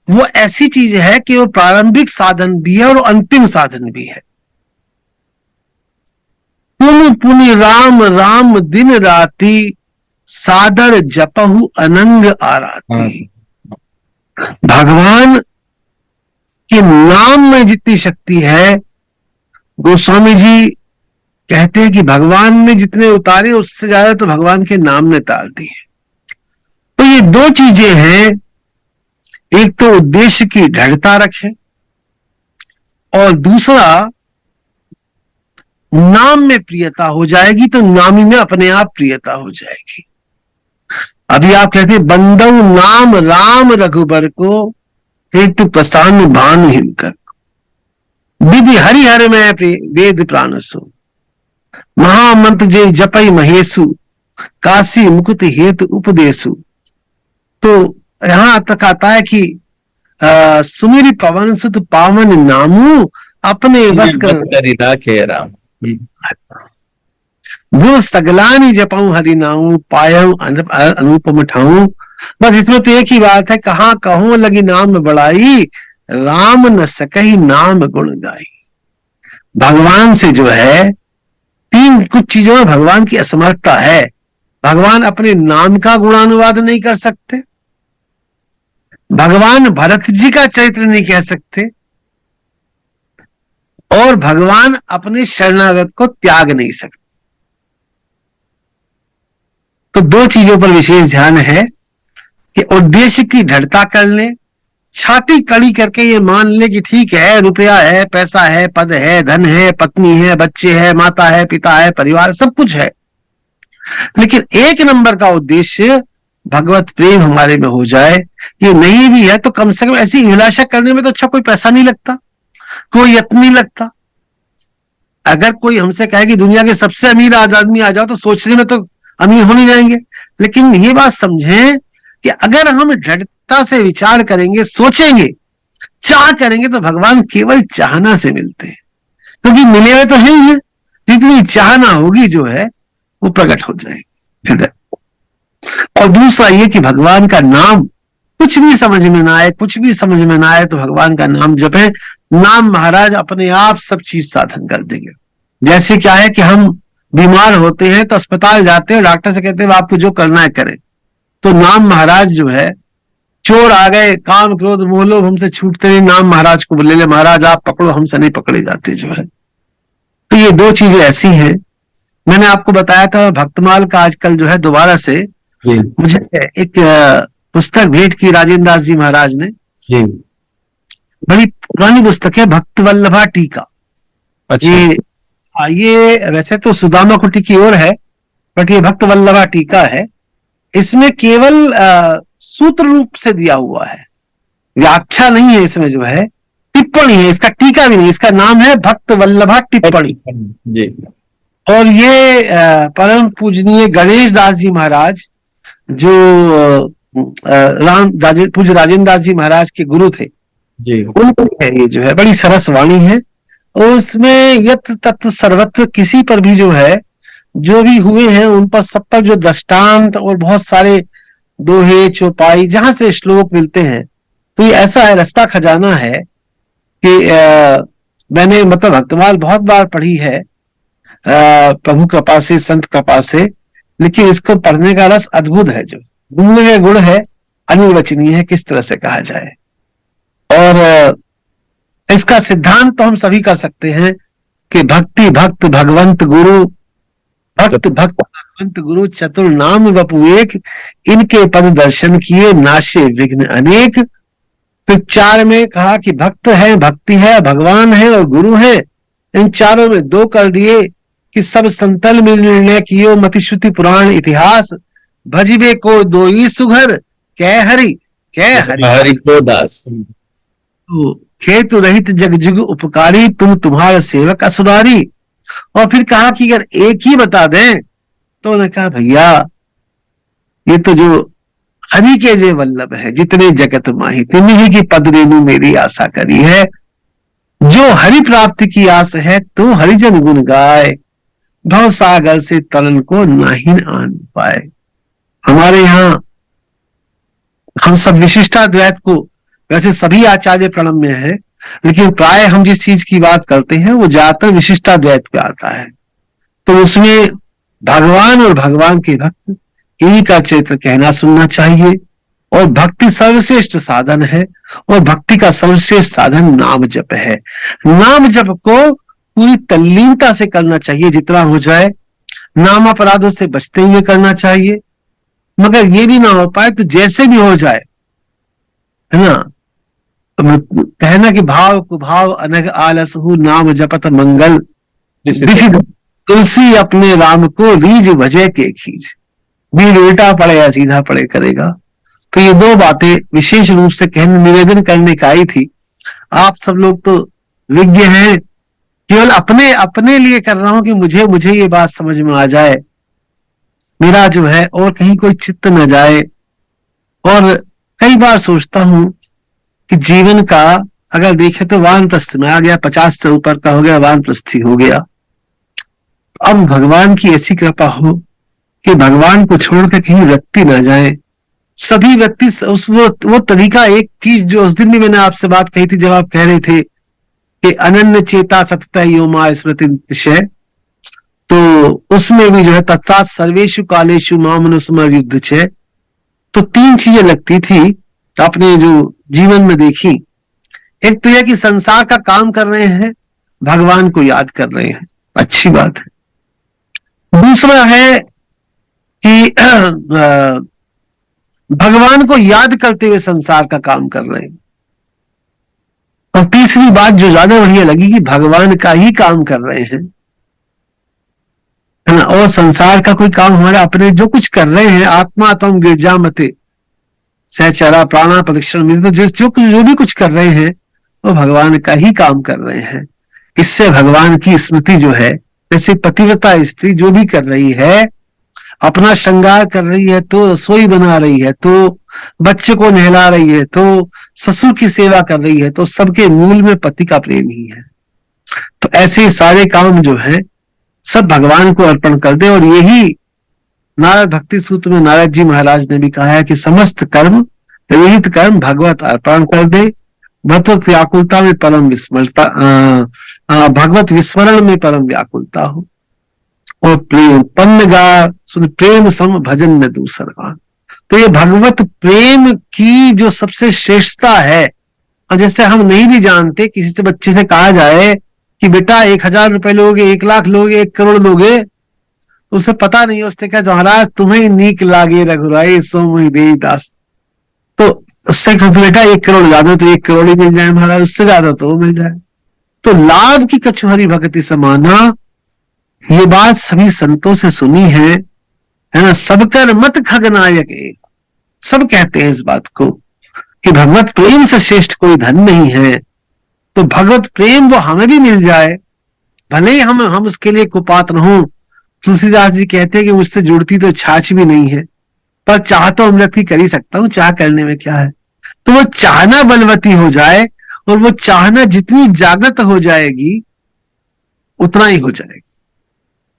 वो ऐसी चीज है कि वो प्रारंभिक साधन भी है और अंतिम साधन भी है। पुन पुनि राम राम दिन राती, सादर जपहु अनंग आराती। भगवान के नाम में जितनी शक्ति है, गोस्वामी जी कहते हैं कि भगवान ने जितने उतारे उससे ज्यादा तो भगवान के नाम ने तार दिए। तो ये 2 चीजें हैं, एक तो उद्देश्य की दृढ़ता रखें और दूसरा नाम में प्रियता हो जाएगी तो नामी में अपने आप प्रियता हो जाएगी। अभी आप कहते बंदौ नाम राम रघुबर को, एक तो प्रसन्न भानु हिमकर, विधि हरिहर में वेद प्राणसु, महामंत्र जय जपई महेशु, काशी मुकुट हेतु उपदेशु। तो यहां तक आता है कि सुमिरि पवन सुत पावन नामू, अपने बस कर राम। वो सगलानी जपाऊं हरि नाऊ, पायऊ अनुपम ठाऊं। बस इसमें तो एक ही बात है, कहां कहूं लगी नाम बड़ाई, राम न सकही नाम गुण गाई। भगवान से जो है 3 कुछ चीजों में भगवान की असमर्थता है। भगवान अपने नाम का गुणानुवाद नहीं कर सकते, भगवान भरत जी का चरित्र नहीं कह सकते, और भगवान अपने शरणागत को त्याग नहीं सकते। तो 2 चीजों पर विशेष ध्यान है कि उद्देश्य की दृढ़ता कर ले, छाती कड़ी करके ये मान ले कि ठीक है, रुपया है, पैसा है, पद है, धन है, पत्नी है, बच्चे है, माता है, पिता है, परिवार, सब कुछ है, लेकिन 1 नंबर का उद्देश्य भगवत प्रेम हमारे में हो जाए। ये नहीं भी है तो कम से कम ऐसी अभिलाषा करने में तो अच्छा कोई पैसा नहीं लगता, कोई यत्न नहीं लगता। अगर कोई हमसे कहे कि दुनिया के सबसे अमीर आदमी आ जाओ, तो सोचने में तो अमीर हो नहीं जाएंगे। लेकिन ये बात समझें कि अगर हम दृढ़ता से विचार करेंगे, सोचेंगे, चाह करेंगे, तो भगवान केवल चाहना से मिलते हैं, क्योंकि मिले हुए तो है ही है। जितनी चाहना होगी जो है वो प्रकट हो जाएगी हृदय। और दूसरा ये कि भगवान का नाम कुछ भी समझ में ना आए, कुछ भी समझ में ना आए, तो भगवान का नाम जपें। नाम महाराज अपने आप सब चीज साधन कर देंगे। जैसे क्या है कि हम बीमार होते हैं तो अस्पताल जाते हैं, डॉक्टर से कहते हैं आपको जो करना है करें, तो नाम महाराज जो है, चोर आ गए, काम क्रोध मोह लोभ हमसे छूटते नहीं, नाम महाराज को ले ले, महाराज आप पकड़ो, हमसे नहीं पकड़े जाते जो है। तो ये दो चीजें ऐसी हैं। मैंने आपको बताया था भक्तमाल का आजकल जो है दोबारा से जी मुझे एक पुस्तक भेंट की राजेंद्र दास जी महाराज ने। जी। बड़ी पुरानी पुस्तक है, भक्त वल्लभा टीका। अच्छा। ये वैसे तो सुदामा कुटी की ओर है, बट ये भक्त वल्लभा टीका है। इसमें केवल सूत्र रूप से दिया हुआ है, व्याख्या नहीं है इसमें, जो है टिप्पणी है, इसका टीका भी नहीं, इसका नाम है भक्त वल्लभा टिप्पणी। जी। और ये परम पूजनीय गणेश दास जी महाराज, जो पूज्य राजेंद्र दास जी महाराज के गुरु थे, जी। उनको है ये जो है, बड़ी सरस वाणी है। और उसमें यत तत्व सर्वत्र, किसी पर भी जो है, जो भी हुए हैं उन पर सब पर जो दृष्टांत और बहुत सारे दोहे चौपाई जहां से श्लोक मिलते हैं, तो ये ऐसा है, रास्ता खजाना है कि मैंने मतलब भक्तमाल बहुत बार पढ़ी है प्रभु कृपा से, संत कृपा से, लेकिन इसको पढ़ने का रस अद्भुत है, जो गुण में गुण है, अनिर्वचनीय है, किस तरह से कहा जाए। और इसका सिद्धांत तो हम सभी कर सकते हैं कि भक्ति भक्त भगवंत गुरु, भक्त भक्त भगवंत गुरु, चतुर नाम वपु एक, इनके पद दर्शन किए नाशे विघ्न अनेक। फिर 4 में कहा कि भक्त है, भक्ति है, भगवान है और गुरु है। इन चारों में 2 कर दिए कि सब संतल में निर्णय कियो, मति श्रुति पुराण इतिहास, भजिबे को 2 ही सुघर, कै हरि हरि को दास। तो खेतु रहित जग जुग उपकारी, तुम तुम्हारा सेवक असुरारी। और फिर कहा कि अगर एक ही बता दें, तो उन्होंने कहा भैया ये तो जो हरि के जे वल्लभ है, जितने जगत माही तिन्हीं की पद रेणु मेरी आशा करी है। जो हरि प्राप्ति की आस है, तो हरिजन गुण गाय, भव सागर से तरन को नाहिन आन पाए। हमारे यहाँ हम सब विशिष्टाद्वैत को, वैसे सभी आचार्य प्रणम में है, लेकिन प्राय हम जिस चीज की बात करते हैं वो ज्यादातर विशिष्टाद्वैत पे आता है। तो उसमें भगवान और भगवान के भक्त, इन्हीं का चरित्र कहना सुनना चाहिए। और भक्ति सर्वश्रेष्ठ साधन है, और भक्ति का सर्वश्रेष्ठ साधन नाम जप है। नाम जप को पूरी तल्लीनता से करना चाहिए, जितना हो जाए। नाम अपराधों से बचते हुए करना चाहिए, मगर ये भी ना हो पाए तो जैसे भी हो जाए, है ना, कहना कि भाव कुभाव अनग आलस हु, नाम जपत मंगल, तुलसी अपने राम को रीज भजे के खींच, बीच उल्टा पड़े या सीधा पड़े करेगा। तो ये 2 बातें विशेष रूप से कहने, निवेदन करने का आई थी। आप सब लोग तो विज्ञ हैं, केवल अपने अपने लिए कर रहा हूं कि मुझे ये बात समझ में आ जाए, मेरा जो है और कहीं कोई चित्त न जाए। और कई बार सोचता हूं कि जीवन का अगर देखे तो वानप्रस्थ में आ गया, 50 से ऊपर का हो गया, वानप्रस्थी हो गया। अब भगवान की ऐसी कृपा हो कि भगवान को छोड़कर कहीं व्यक्ति ना जाए, सभी व्यक्ति उस वो तरीका, एक चीज जो उस दिन भी मैंने आपसे बात कही थी, जब आप कह रहे थे कि अनन्य चेता सतत यो मा स्मृति विषय, तो उसमें भी जो है तत्सात सर्वेशु कालेशु मामनुस्मर युद्ध छे। तो 3 चीजें लगती थी अपने जो जीवन में देखी। एक तो यह कि संसार का काम कर रहे हैं, भगवान को याद कर रहे हैं, अच्छी बात है। दूसरा है कि भगवान को याद करते हुए संसार का काम कर रहे हैं। और तीसरी बात जो ज्यादा बढ़िया लगी कि भगवान का ही काम कर रहे हैं, है ना, और संसार का कोई काम हमारे अपने जो कुछ कर रहे हैं, आत्मा तम गिरजा मते सहचरा प्राणा प्रदक्षिण में, तो जो भी कुछ कर रहे हैं वो भगवान का ही काम कर रहे हैं। इससे भगवान की स्मृति जो है, जैसे पतिव्रता स्त्री जो भी कर रही है, अपना श्रृंगार कर रही है, तो रसोई बना रही है, तो बच्चे को नहला रही है, तो ससुर की सेवा कर रही है, तो सबके मूल में पति का प्रेम ही है। तो ऐसे सारे काम जो है सब भगवान को अर्पण कर दे। और यही नारद भक्ति सूत्र में नारद जी महाराज ने भी कहा है कि समस्त कर्म विहित कर्म भगवत अर्पण कर दे, भगवत व्याकुलता में परम विस्मरता, भगवत विस्मरण में परम व्याकुलता हो, और प्रेम पन्नगा सुन प्रेम सम भजन में दूसरा। तो ये भगवत प्रेम की जो सबसे श्रेष्ठता है, और जैसे हम नहीं भी जानते, किसी से बच्चे से कहा जाए कि बेटा 1000 रुपए लोगे, 1 लाख लोगे, 1 करोड़ लोगे, तो उसे पता नहीं है। उसने कहा महाराज तुम्हें नीक लागे रघुराई सो मुहि देई दास। तो उससे कहते बेटा 1 करोड़ ज्यादा तो 1 करोड़ ही मिल जाए महाराज, उससे ज्यादा तो वो मिल जाए। तो लाभ की कछुहरी भक्ति समाना, ये बात सभी संतों से सुनी है ना। सबकर मत खगनायक एक, सब कहते हैं इस बात को कि भगवत प्रेम से श्रेष्ठ कोई धन नहीं है। तो भगवत प्रेम वो हमें भी मिल जाए, भले ही हम उसके लिए कुपात्र हों। तुलसीदास जी कहते हैं कि मुझसे जुड़ती तो छाछ भी नहीं है, पर चाह तो अमृत की कर ही सकता हूं, चाह करने में क्या है। तो वो चाहना बलवती हो जाए, और वो चाहना जितनी जागृत हो जाएगी उतना ही हो जाएगी।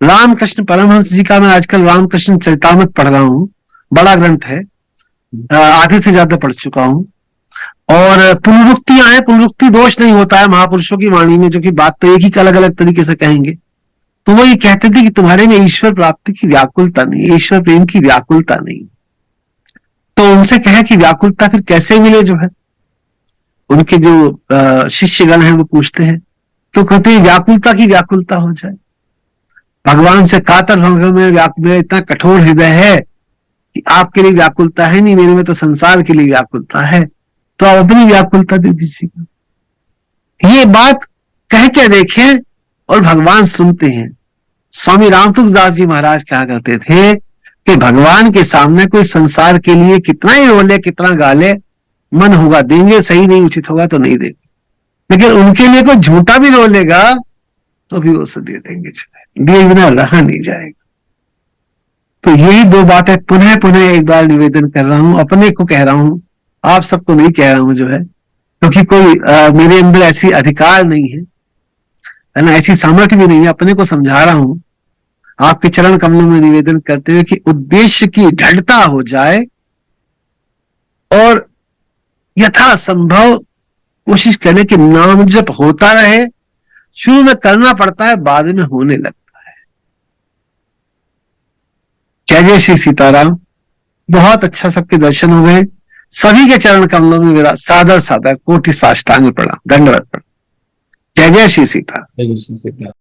रामकृष्ण परमहंस जी का मैं आजकल रामकृष्ण चरितामृत पढ़ रहा हूं, बड़ा ग्रंथ है, आधे से ज्यादा पढ़ चुका हूं। और पुनरुक्तियां हैं, पुनरुक्ति दोष नहीं होता है महापुरुषों की वाणी में, जो कि बात तो एक ही अलग अलग तरीके से कहेंगे। तो वो ये कहते थे कि तुम्हारे में ईश्वर प्राप्ति की व्याकुलता नहीं, ईश्वर प्रेम की व्याकुलता नहीं। तो उनसे कहे कि व्याकुलता फिर कैसे मिले, जो है उनके जो शिष्यगण हैं वो पूछते हैं, तो कहते हैं व्याकुलता की व्याकुलता हो जाए। भगवान से कातर मेरा इतना कठोर हृदय है कि आपके लिए व्याकुलता है नहीं, मेरे में तो संसार के लिए व्याकुलता है, तो आप अपनी व्याकुलता दे दीजिएगा। ये बात कह के देखें और भगवान सुनते हैं। स्वामी राम तुलसीदास जी महाराज कहा करते थे कि भगवान के सामने कोई संसार के लिए कितना ही रोले, कितना गाले, मन होगा देंगे, सही नहीं उचित होगा तो नहीं देंगे। लेकिन उनके लिए कोई झूठा भी रोलेगा तो भी वो उसे दे देंगे, दिए बिना रहा नहीं जाएगा। तो यही 2 बातें पुनः पुनः एक बार निवेदन कर रहा हूं, अपने को कह रहा हूं, आप सबको नहीं कह रहा हूं, जो है क्योंकि कोई मेरे अंदर ऐसी अधिकार नहीं है ना, ऐसी सामर्थ्य भी नहीं है। अपने को समझा रहा हूं, आपके चरण कमलों में निवेदन करते हुए कि उद्देश्य की दृढ़ता हो जाए और यथासंभव कोशिश करें कि नाम जप होता रहे। शुरू में करना पड़ता है, बाद में होने लगता है। जय जय श्री सीताराम। बहुत अच्छा, सबके दर्शन हो गए। सभी के चरण कमलों में मेरा सादर सादर कोटि साष्टांग प्रणाम, दंडवत प्रणाम। जय जय श्री सीताराम।